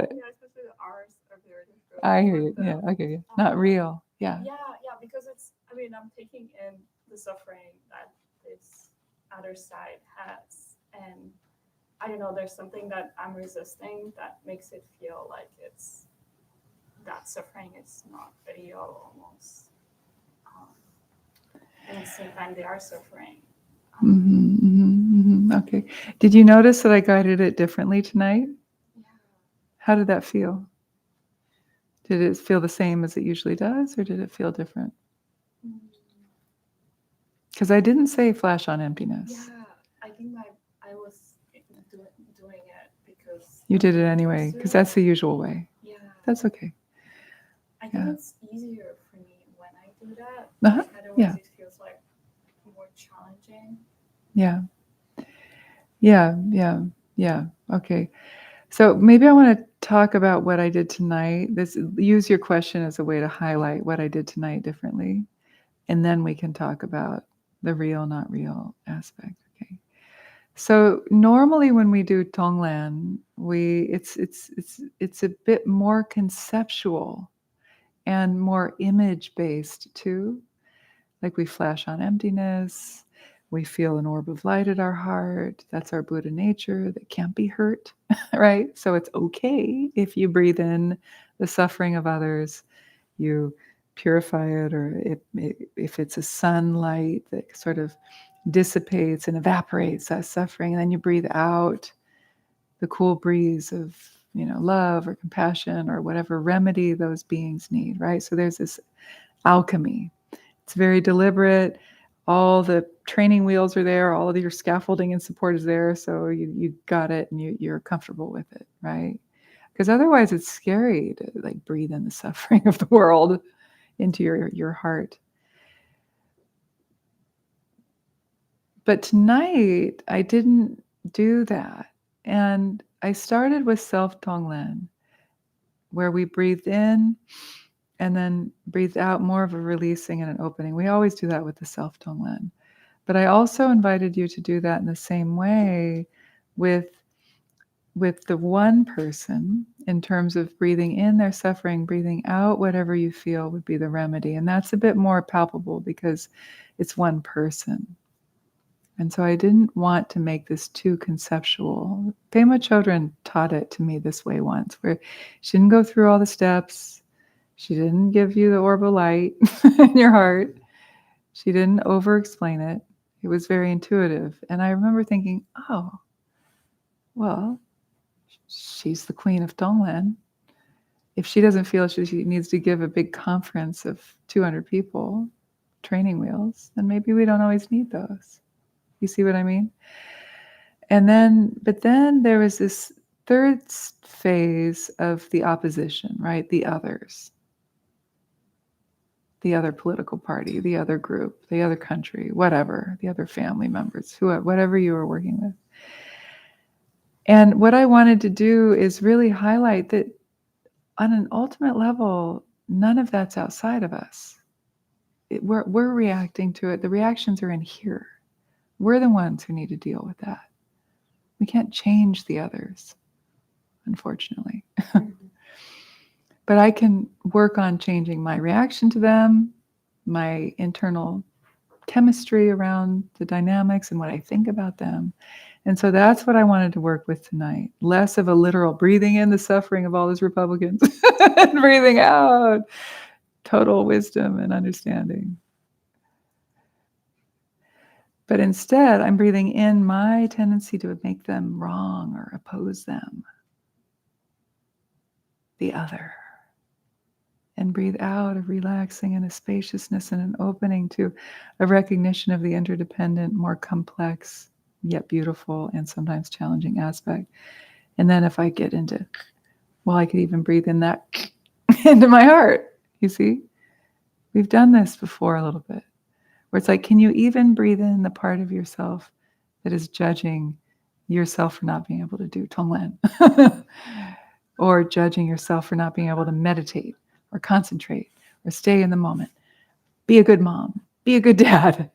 it. Yeah, especially the R's are very difficult. I hear you. But, Yeah. Okay. Not real. Yeah. Yeah, because I'm taking in the suffering that this other side has. And I don't know, there's something that I'm resisting that makes it feel like that suffering is not real almost. And at the same time, they are suffering. Okay. Did you notice that I guided it differently tonight? Yeah. How did that feel? Did it feel the same as it usually does, or did it feel different? Because I didn't say flash on emptiness. Yeah, I think I was doing it because You did it anyway, because that's the usual way. Yeah. That's okay. I think it's easier for me when I do that. Uh-huh. Otherwise, it feels like more challenging. Yeah. Okay. So maybe I want to talk about what I did tonight. Use your question as a way to highlight what I did tonight differently. And then we can talk about the real, not real aspect. Okay. So normally when we do Tonglen, it's a bit more conceptual and more image-based too. Like we flash on emptiness, we feel an orb of light at our heart. That's our Buddha nature that can't be hurt, right? So it's okay if you breathe in the suffering of others, you purify it, or if it's a sunlight that sort of dissipates and evaporates that suffering, and then you breathe out the cool breeze of love or compassion or whatever remedy those beings need, right? So there's this alchemy. It's very deliberate. All the training wheels are there. All of your scaffolding and support is there. So you got it and you're comfortable with it, right? Because otherwise it's scary to like breathe in the suffering of the world into your heart. But tonight I didn't do that. And I started with self-Tonglen, where we breathed in and then breathed out, more of a releasing and an opening. We always do that with the self-Tonglen. But I also invited you to do that in the same way with the one person, in terms of breathing in their suffering, breathing out whatever you feel would be the remedy. And that's a bit more palpable because it's one person. And so I didn't want to make this too conceptual. Pema Chodron taught it to me this way once, where she didn't go through all the steps. She didn't give you the orb of light in your heart. She didn't over-explain it. It was very intuitive. And I remember thinking, oh, well, she's the queen of Tonglen. If she doesn't feel she needs to give a big conference of 200 people, training wheels, then maybe we don't always need those. You see what I mean? But then there was this third phase of the opposition, right? The others, the other political party, the other group, the other country, whatever, the other family members, whatever you were working with. And what I wanted to do is really highlight that on an ultimate level, none of that's outside of us. We're reacting to it. The reactions are in here. We're the ones who need to deal with that. We can't change the others, unfortunately. But I can work on changing my reaction to them, my internal chemistry around the dynamics and what I think about them. And so that's what I wanted to work with tonight. Less of a literal breathing in the suffering of all those Republicans and breathing out total wisdom and understanding. But instead, I'm breathing in my tendency to make them wrong or oppose them, the other. And breathe out of relaxing and a spaciousness and an opening to a recognition of the interdependent, more complex, yet beautiful and sometimes challenging aspect. And then if I get into, well, I could even breathe in that into my heart. You see? We've done this before a little bit. Where it's like, can you even breathe in the part of yourself that is judging yourself for not being able to do Tonglen? Or judging yourself for not being able to meditate or concentrate or stay in the moment. Be a good mom. Be a good dad.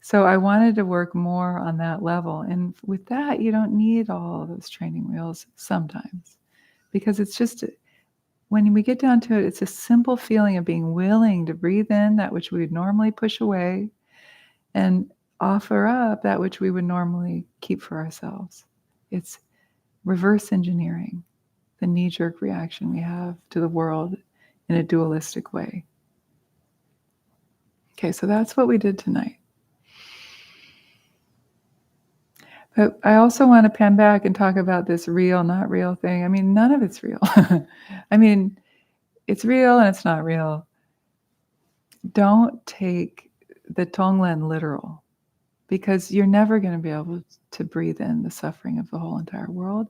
So I wanted to work more on that level. And with that, you don't need all those training wheels sometimes. Because it's just, when we get down to it, it's a simple feeling of being willing to breathe in that which we would normally push away and offer up that which we would normally keep for ourselves. It's reverse engineering the knee-jerk reaction we have to the world in a dualistic way. Okay, so that's what we did tonight. But I also want to pan back and talk about this real, not real thing. I mean, none of it's real. I mean, it's real and it's not real. Don't take the Tonglen literal, because you're never going to be able to breathe in the suffering of the whole entire world.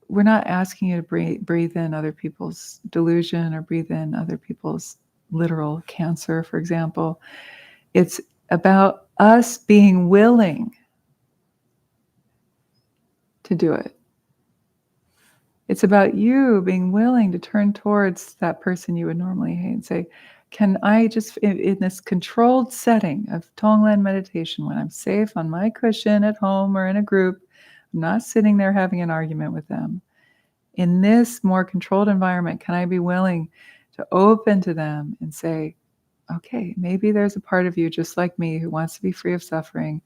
We're not asking you to breathe in other people's delusion or breathe in other people's literal cancer, for example. It's about us being willing to do it. It's about you being willing to turn towards that person you would normally hate and say, can I just, in this controlled setting of Tonglen meditation, when I'm safe on my cushion at home or in a group, I'm not sitting there having an argument with them. In this more controlled environment, can I be willing to open to them and say, okay, maybe there's a part of you just like me who wants to be free of suffering.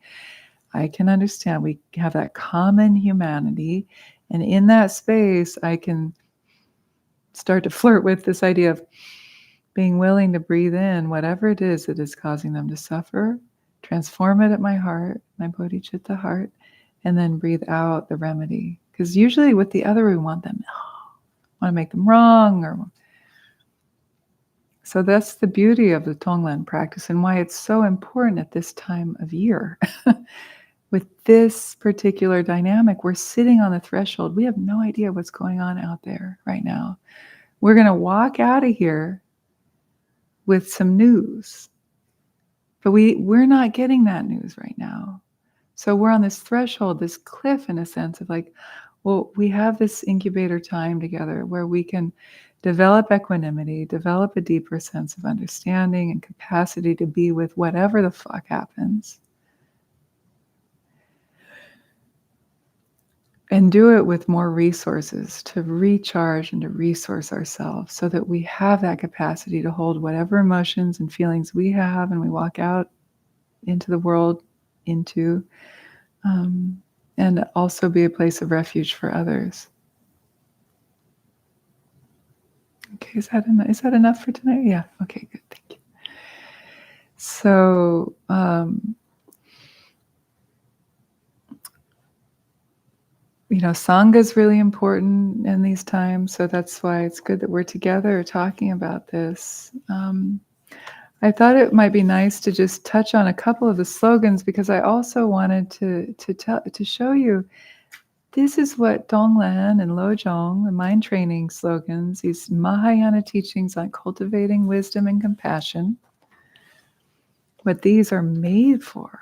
I can understand we have that common humanity. And in that space, I can start to flirt with this idea of being willing to breathe in whatever it is that is causing them to suffer, transform it at my heart, my bodhicitta heart, and then breathe out the remedy. Because usually with the other, we want them, want to make them wrong. So that's the beauty of the Tonglen practice and why it's so important at this time of year. With this particular dynamic, we're sitting on the threshold. We have no idea what's going on out there right now. We're going to walk out of here with some news. But we're not getting that news right now. So we're on this threshold, this cliff in a sense of like, well, we have this incubator time together where we can develop equanimity, develop a deeper sense of understanding and capacity to be with whatever the fuck happens. And do it with more resources to recharge and to resource ourselves so that we have that capacity to hold whatever emotions and feelings we have and we walk out into the world into, and also be a place of refuge for others. Okay, is that enough for tonight? Yeah, okay, good, thank you. So, Sangha is really important in these times, so that's why it's good that we're together talking about this. I thought it might be nice to just touch on a couple of the slogans because I also wanted to show you this is what Tonglen and Lojong, the mind training slogans, these Mahayana teachings on cultivating wisdom and compassion, what these are made for.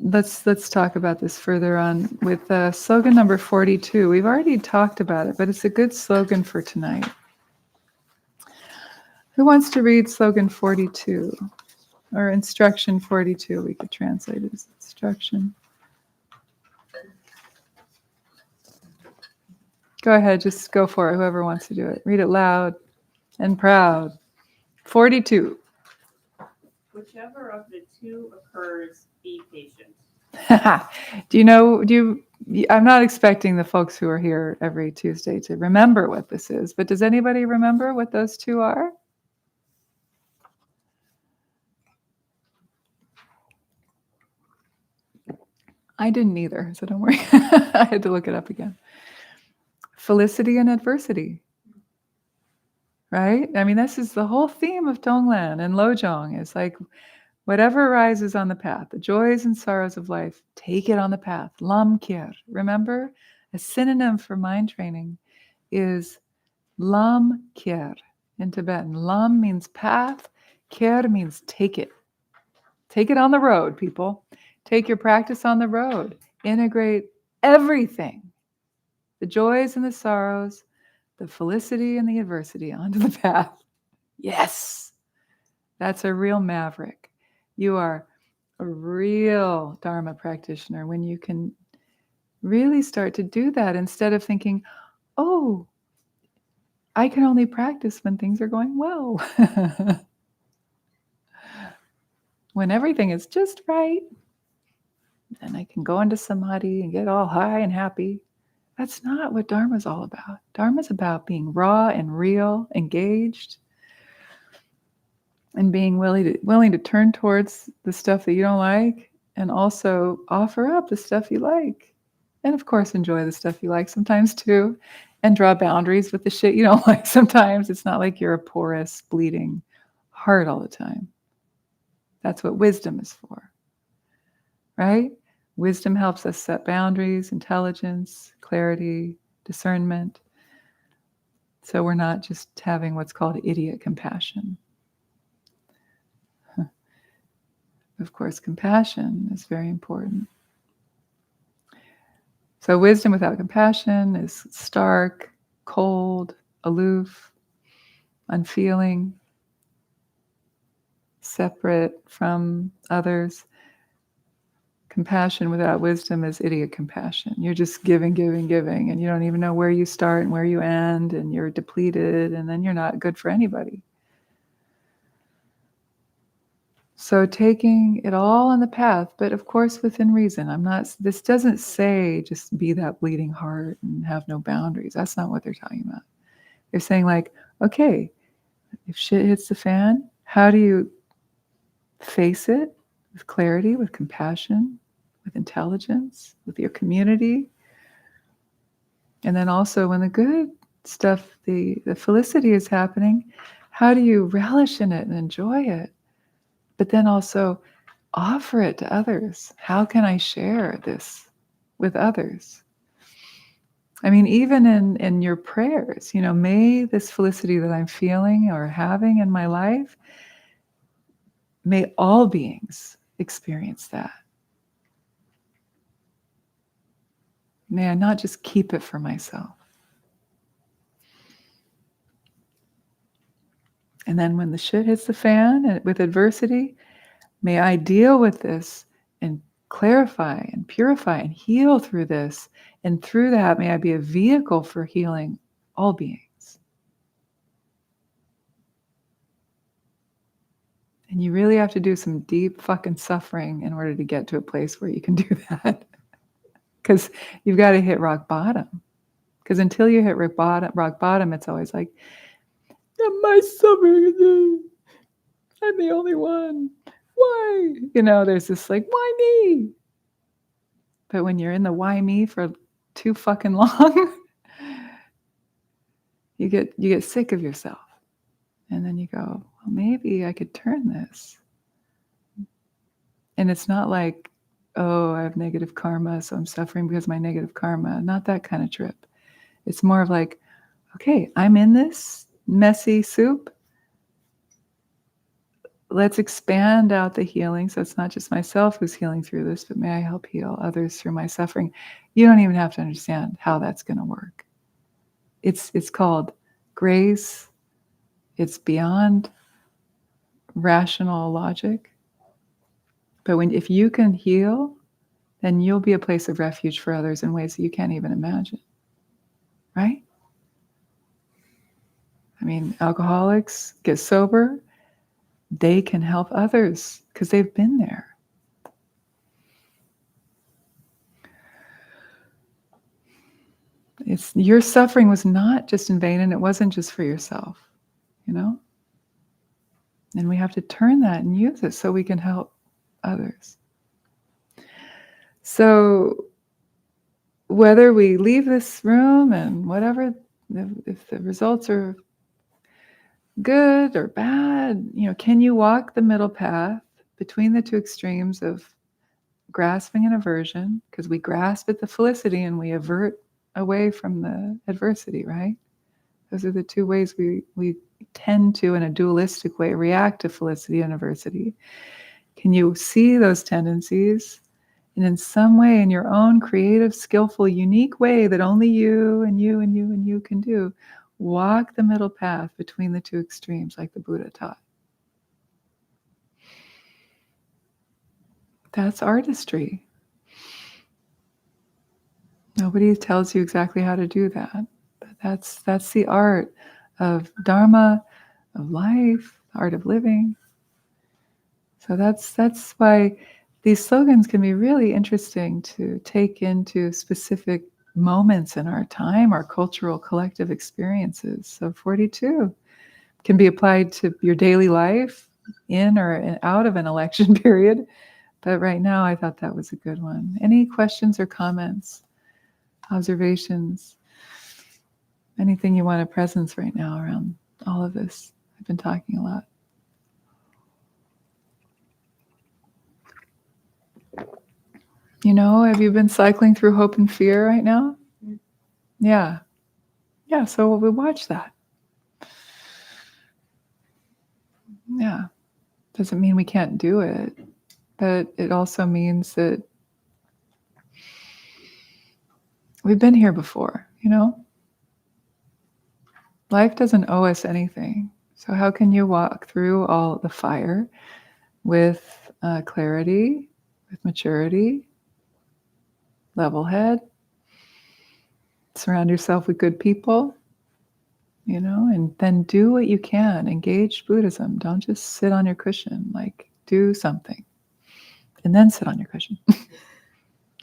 Let's talk about this further on with slogan number 42. We've already talked about it, but it's a good slogan for tonight. Who wants to read slogan 42? Or instruction 42, we could translate it as instruction. Go ahead, just go for it, whoever wants to do it. Read it loud and proud. 42. Whichever of the two occurs, be patient. I'm not expecting the folks who are here every Tuesday to remember what this is, but does anybody remember what those two are? I didn't either, so don't worry. I had to look it up again. Felicity and adversity. Right? I mean, this is the whole theme of Tonglen and Lojong. It's like, whatever arises on the path, the joys and sorrows of life, take it on the path. Lam kir. Remember, a synonym for mind training is lam kir in Tibetan. Lam means path, kir means take it. Take it on the road, people. Take your practice on the road. Integrate everything, the joys and the sorrows, the felicity and the adversity onto the path. Yes, that's a real maverick. You are a real Dharma practitioner when you can really start to do that instead of thinking, oh, I can only practice when things are going well. When everything is just right, and I can go into samadhi and get all high and happy. That's not what Dharma's all about. Dharma's about being raw and real, engaged, and being willing to turn towards the stuff that you don't like and also offer up the stuff you like. And of course, enjoy the stuff you like sometimes too, and draw boundaries with the shit you don't like sometimes. It's not like you're a porous, bleeding heart all the time. That's what wisdom is for, right? Wisdom helps us set boundaries, intelligence, clarity, discernment. So we're not just having what's called idiot compassion. Of course, compassion is very important. So wisdom without compassion is stark, cold, aloof, unfeeling, separate from others. Compassion without wisdom is idiot compassion. You're just giving, and you don't even know where you start and where you end, and you're depleted, and then you're not good for anybody. So taking it all on the path, but of course within reason. This doesn't say just be that bleeding heart and have no boundaries. That's not what they're talking about. They're saying like, okay, if shit hits the fan, how do you face it with clarity, with compassion, with intelligence, with your community? And then also when the good stuff, the felicity is happening, how do you relish in it and enjoy it? But then also offer it to others. How can I share this with others? I mean, even in your prayers, may this felicity that I'm feeling or having in my life, may all beings experience that. May I not just keep it for myself. And then when the shit hits the fan with adversity, may I deal with this and clarify and purify and heal through this. And through that, may I be a vehicle for healing all beings. And you really have to do some deep fucking suffering in order to get to a place where you can do that. Because you've got to hit rock bottom. Because until you hit rock bottom, it's always like, my suffering, I'm the only one. Why? There's this like, why me? But when you're in the why me for too fucking long, you get sick of yourself. And then you go, well, maybe I could turn this. And it's not like, oh, I have negative karma, so I'm suffering because of my negative karma. Not that kind of trip. It's more of like, okay, I'm in this messy soup. Let's expand out the healing. So it's not just myself who's healing through this, but may I help heal others through my suffering. You don't even have to understand how that's going to work. It's called grace. It's beyond rational logic. But if you can heal, then you'll be a place of refuge for others in ways that you can't even imagine. Right? I mean, alcoholics get sober. They can help others because they've been there. Your suffering was not just in vain, and it wasn't just for yourself, And we have to turn that and use it so we can help others. So whether we leave this room and whatever, if the results are good or bad, can you walk the middle path between the two extremes of grasping and aversion? Because we grasp at the felicity and we avert away from the adversity, right? Those are the two ways we tend to, in a dualistic way, react to felicity and adversity. Can you see those tendencies? And in some way, in your own creative, skillful, unique way that only you and you and you and you can do, walk the middle path between the two extremes like the Buddha taught. That's artistry. Nobody tells you exactly how to do that. But that's the art of Dharma, of life, the art of living. So that's why these slogans can be really interesting to take into specific moments in our time, our cultural collective experiences. So 42 can be applied to your daily life in or out of an election period. But right now, I thought that was a good one. Any questions or comments, observations, anything you want to presence right now around all of this? I've been talking a lot. Have you been cycling through hope and fear right now? Yeah. Yeah, so we watch that. Yeah. Doesn't mean we can't do it, but it also means that we've been here before, Life doesn't owe us anything. So how can you walk through all the fire with clarity, with maturity, level head, surround yourself with good people, and then do what you can. Engage Buddhism. Don't just sit on your cushion. Like, do something. And then sit on your cushion.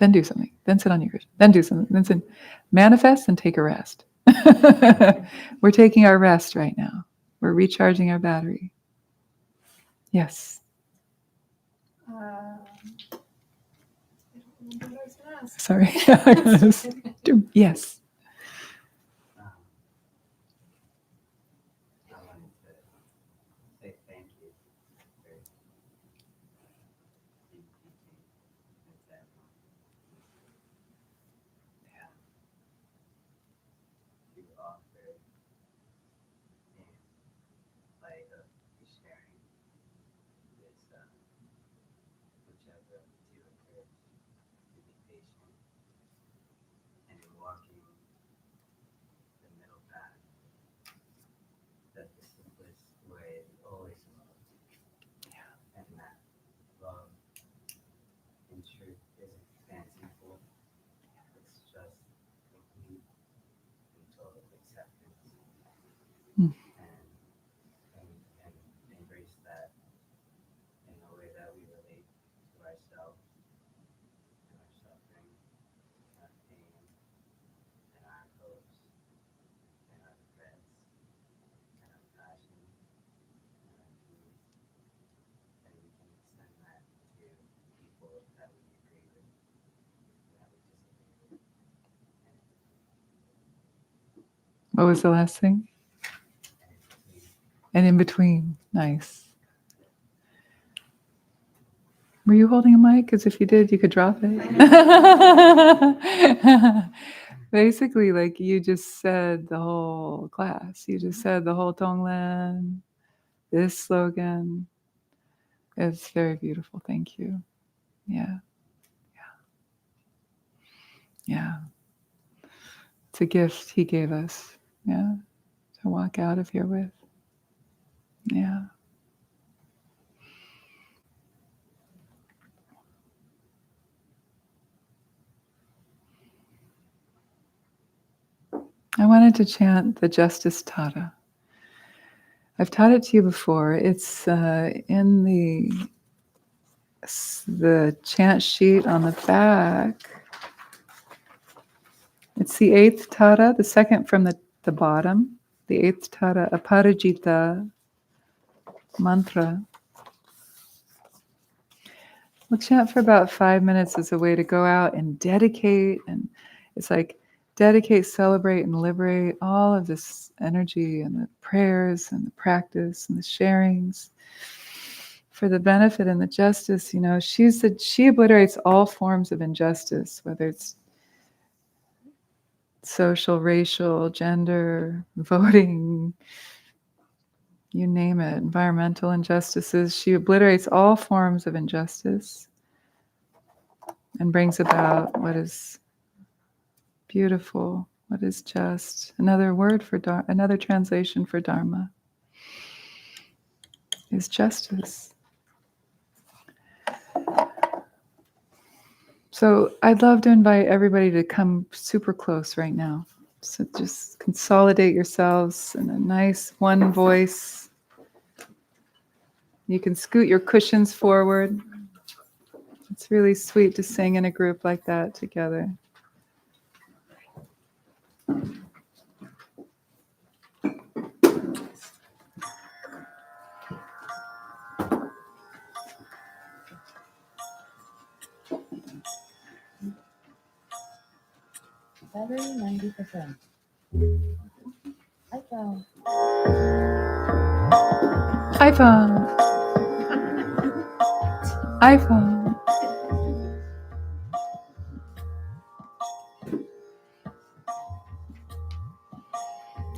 Then do something. Then sit on your cushion. Then do something. Then sit. Manifest and take a rest. We're taking our rest right now. We're recharging our battery. Yes. Sorry. Yes. I wanted to say thank you for being teaching and that you offered in light of sharing this whichever of the two occurs to be patient and in walking Hmm. and embrace that in the way that we relate to ourselves and our suffering, and our pain, and our hopes, and our regrets, and our passion, and our dreams, and we can extend that to people that we agree with, that we disagree with, What was the last thing? And in between. Nice. Were you holding a mic? Because if you did, you could drop it. Basically, like you just said the whole class. You just said the whole Tonglen, this slogan. It's very beautiful. Thank you. Yeah. Yeah. It's a gift he gave us. Yeah. To walk out of here with. Yeah. I wanted to chant the Justice Tata. I've taught it to you before. It's in the chant sheet on the back. It's the 8th Tata, the second from the bottom. The 8th Tata, Aparajita mantra. We'll chant for about 5 minutes as a way to go out and dedicate. And it's like dedicate, celebrate, and liberate all of this energy and the prayers and the practice and the sharings for the benefit and the justice. You know, she obliterates all forms of injustice, whether it's social, racial, gender, voting, you name it, environmental injustices. She obliterates all forms of injustice and brings about what is beautiful, what is just. Another word for another translation for Dharma is justice. So I'd love to invite everybody to come super close right now. So just consolidate yourselves in a nice one voice. You can scoot your cushions forward. It's really sweet to sing in a group like that together. Battery 90%. iPhone. iPhone. iPhone.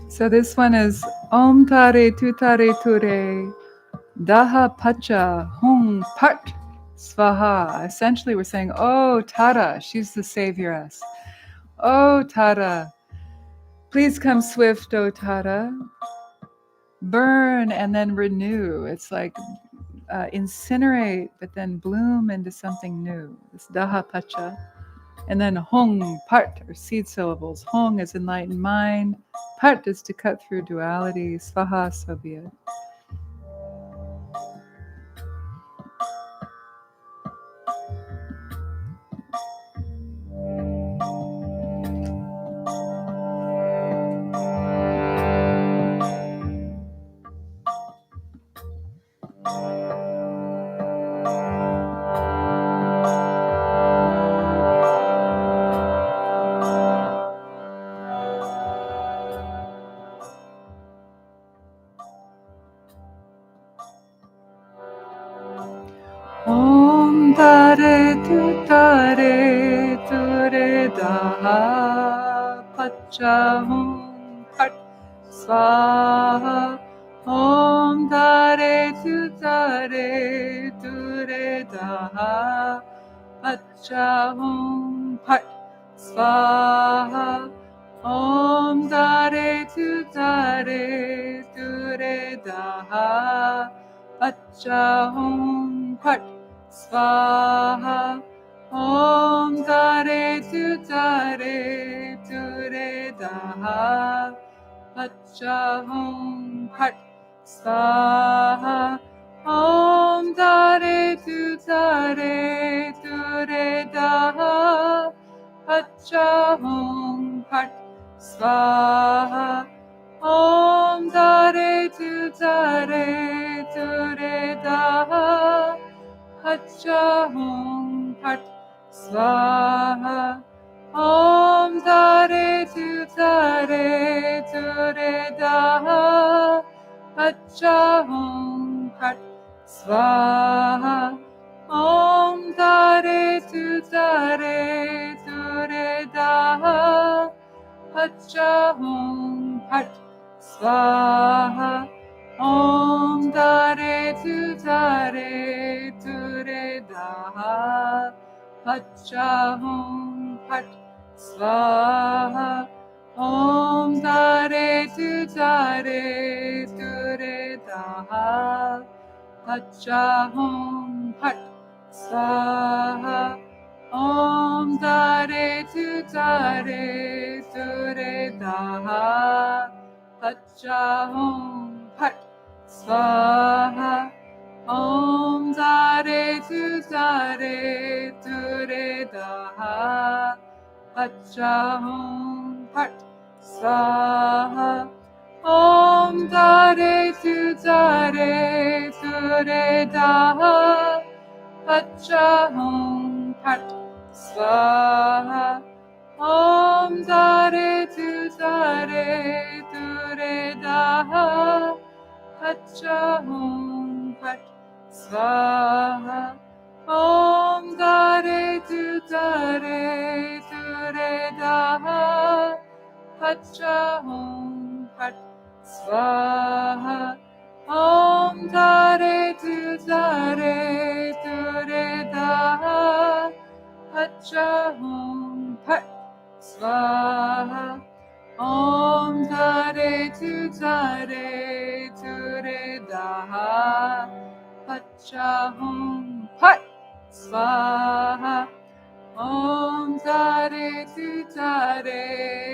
So this one is Om Tare Tutare Ture Daha Pacha Hung Pat Svaha. Essentially we're saying, oh Tara, she's the savioress. Oh Tara, please come swift, oh Tara. Burn and then renew. It's like incinerate, but then bloom into something new. This Daha Pacha. And then Hong, part, or seed syllables. Hong is enlightened mind. Part is to cut through duality. Svaha, so be it. Om tare tu re daha pacha hum part swaha. Om tare tu re daha pacha hum part swaha. Om tare tu re daha pacha hum part Svaha. Om Tare Tu Re Daha Pacha Pacha Hum Pat Swaha Om Dare Tu Dare Tu Re Da Pacha Hum Pat Swaha Om Dare Tu Dare Tu Re Da Pacha Hum Pat Swaha Om Dare Tu Dare Tu Re Da Pacha Hum Pat Swaha Om Dare Tu Dare Tu Re Da Pacha Hum Pat Swaha Om Dare Tu Dare Tu Re Da Pacha Hum Pat Swaha Om Dare Tu Dare Tu Re Da Pacha Hum Pat Swaha Om Dare Tu Dare Tu Re Da Pacha Hum Pat Swaha Om Dare Tu Dare Tu Re Da Pacha Hum Pat Swaha Om Dare Tu Dare Tu Re Da Pacha Hum Pat Swaha Om Dare Tu Dare Tu Re Da Pacha Hum Pat Swaha Om Dare Tu Dare Tu Re Da Pacha Hum Pat Swaha Om Dare Tu Dare Tu Re Da Pacha Hum Pat Swaha Om Dare Tu Dare Tu Re Da Pacha Hum Pat Swaha Om Dare Tu Dare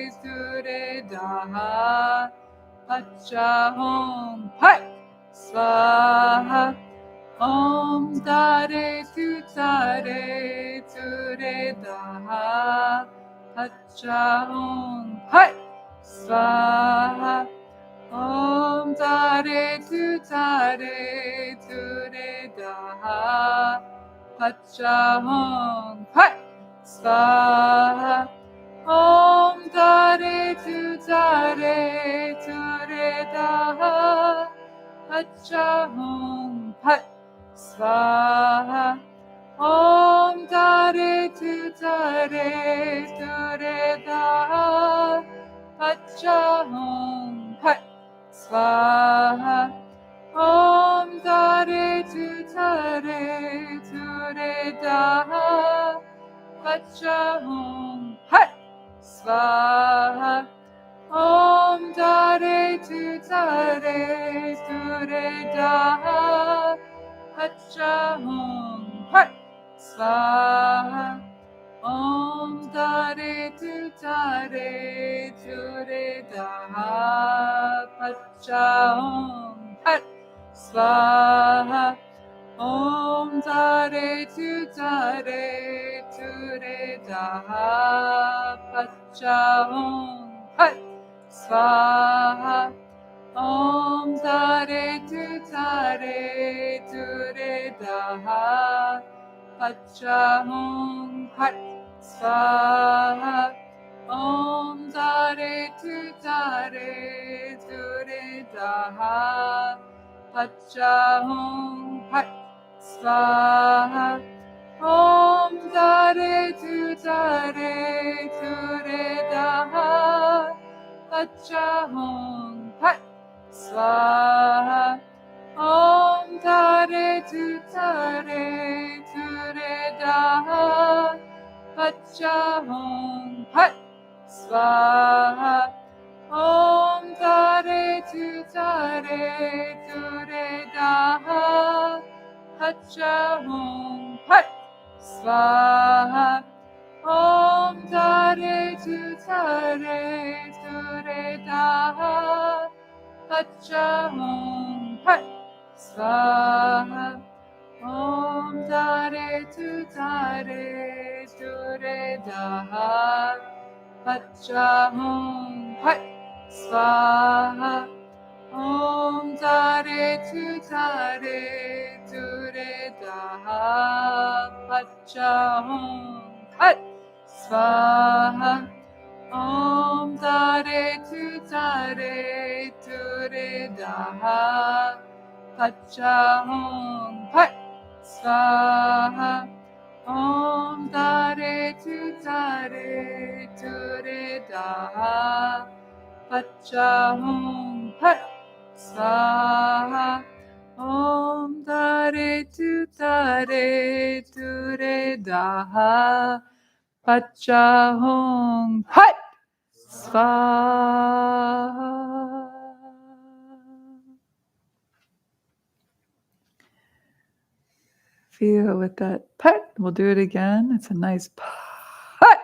Tu Re Da Pacha Hum Pat Swaha Om Dare Tu Dare Tu Re Da Pacha Hum Pat Swaha Om Dare Tu Dare Tu Re Da Pacha Hum Pat Swaha Om Dare Tu Dare Tu Re Da Pacha Hum Pat Swaha Om Dare Tu Dare Tu Re Da Pacha Hum Pat Swaha Om Dare Tu Dare Tu Re Da Pacha Hum Pat Swaha Om Dare Tu Dare Tu Re Da Pacha Hum Pat Swaha Om Dare Tu Dare Tu Re Da Pacha Hum Pat Swaha Om Dare Tu Dare Tu Re Da Pacha Hum Pat Swaha Om Dare Tu Dare Tu Re Da Pacha Hum Pat Swaha Om Dare Tu Dare Tu Re Da Pacha Hum Pat Swaha Om Dare Tu Dare Tu Re Da Pacha Hum Pat Swaha Om Dare Tu Dare Tu Re Da Pacha Hum Pat Swaha Om Dare Tu Dare Tu Re Da Pacha Hum Pat Swaha Om Dare Tu Dare Tu Re Da Pacha Hum Pat Swaha. Om Tare Tu Tare Ture Daha. Pacha Hum Pat Swaha. Om Tare Tu Tare Ture Daha. Pacha Hum Pat Swaha. Om Tare Tu Tare Ture Daha. Pacha Hum Pat Swaha. Om Tare Tu Tare Ture Daha. Pacha Hum Pat Swaha. Om Tare Tu Tare Ture Daha. Pacha Hum Pat Swaha. Feel with that pat. We'll do it again. It's a nice pat.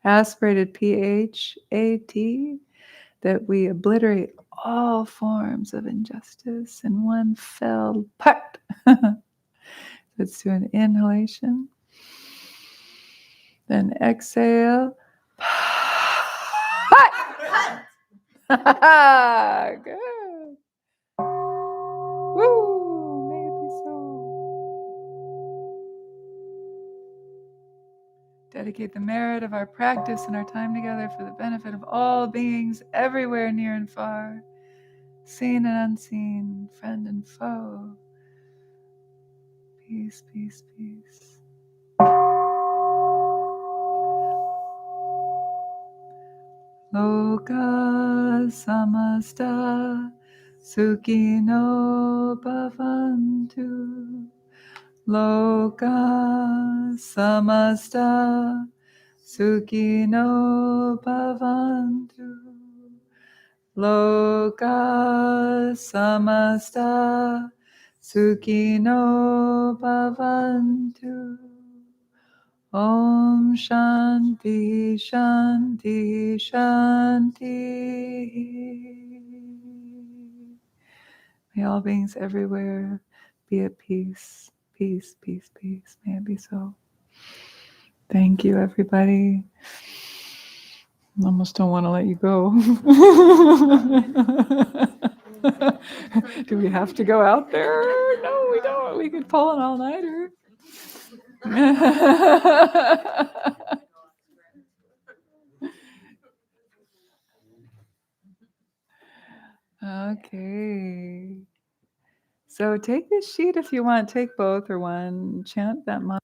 Aspirated PHAT, that we obliterate all forms of injustice in one fell pat. Let's do an inhalation. Then exhale. Pat. Good. Woo! May it be so. Dedicate the merit of our practice and our time together for the benefit of all beings everywhere, near and far, seen and unseen, friend and foe. Peace, peace, peace. Loka samasta sukhino bhavantu. Loka samasta sukhino bhavantu. Loka samasta sukhino bhavantu. Om Shanti Shanti Shanti. May all beings everywhere be at peace. Peace, peace, peace. May it be so. Thank you, everybody. I almost don't want to let you go. Do we have to go out there? No, we don't. We could pull an all-nighter. Okay. So take this sheet if you want. Take both or one. Chant that mantra.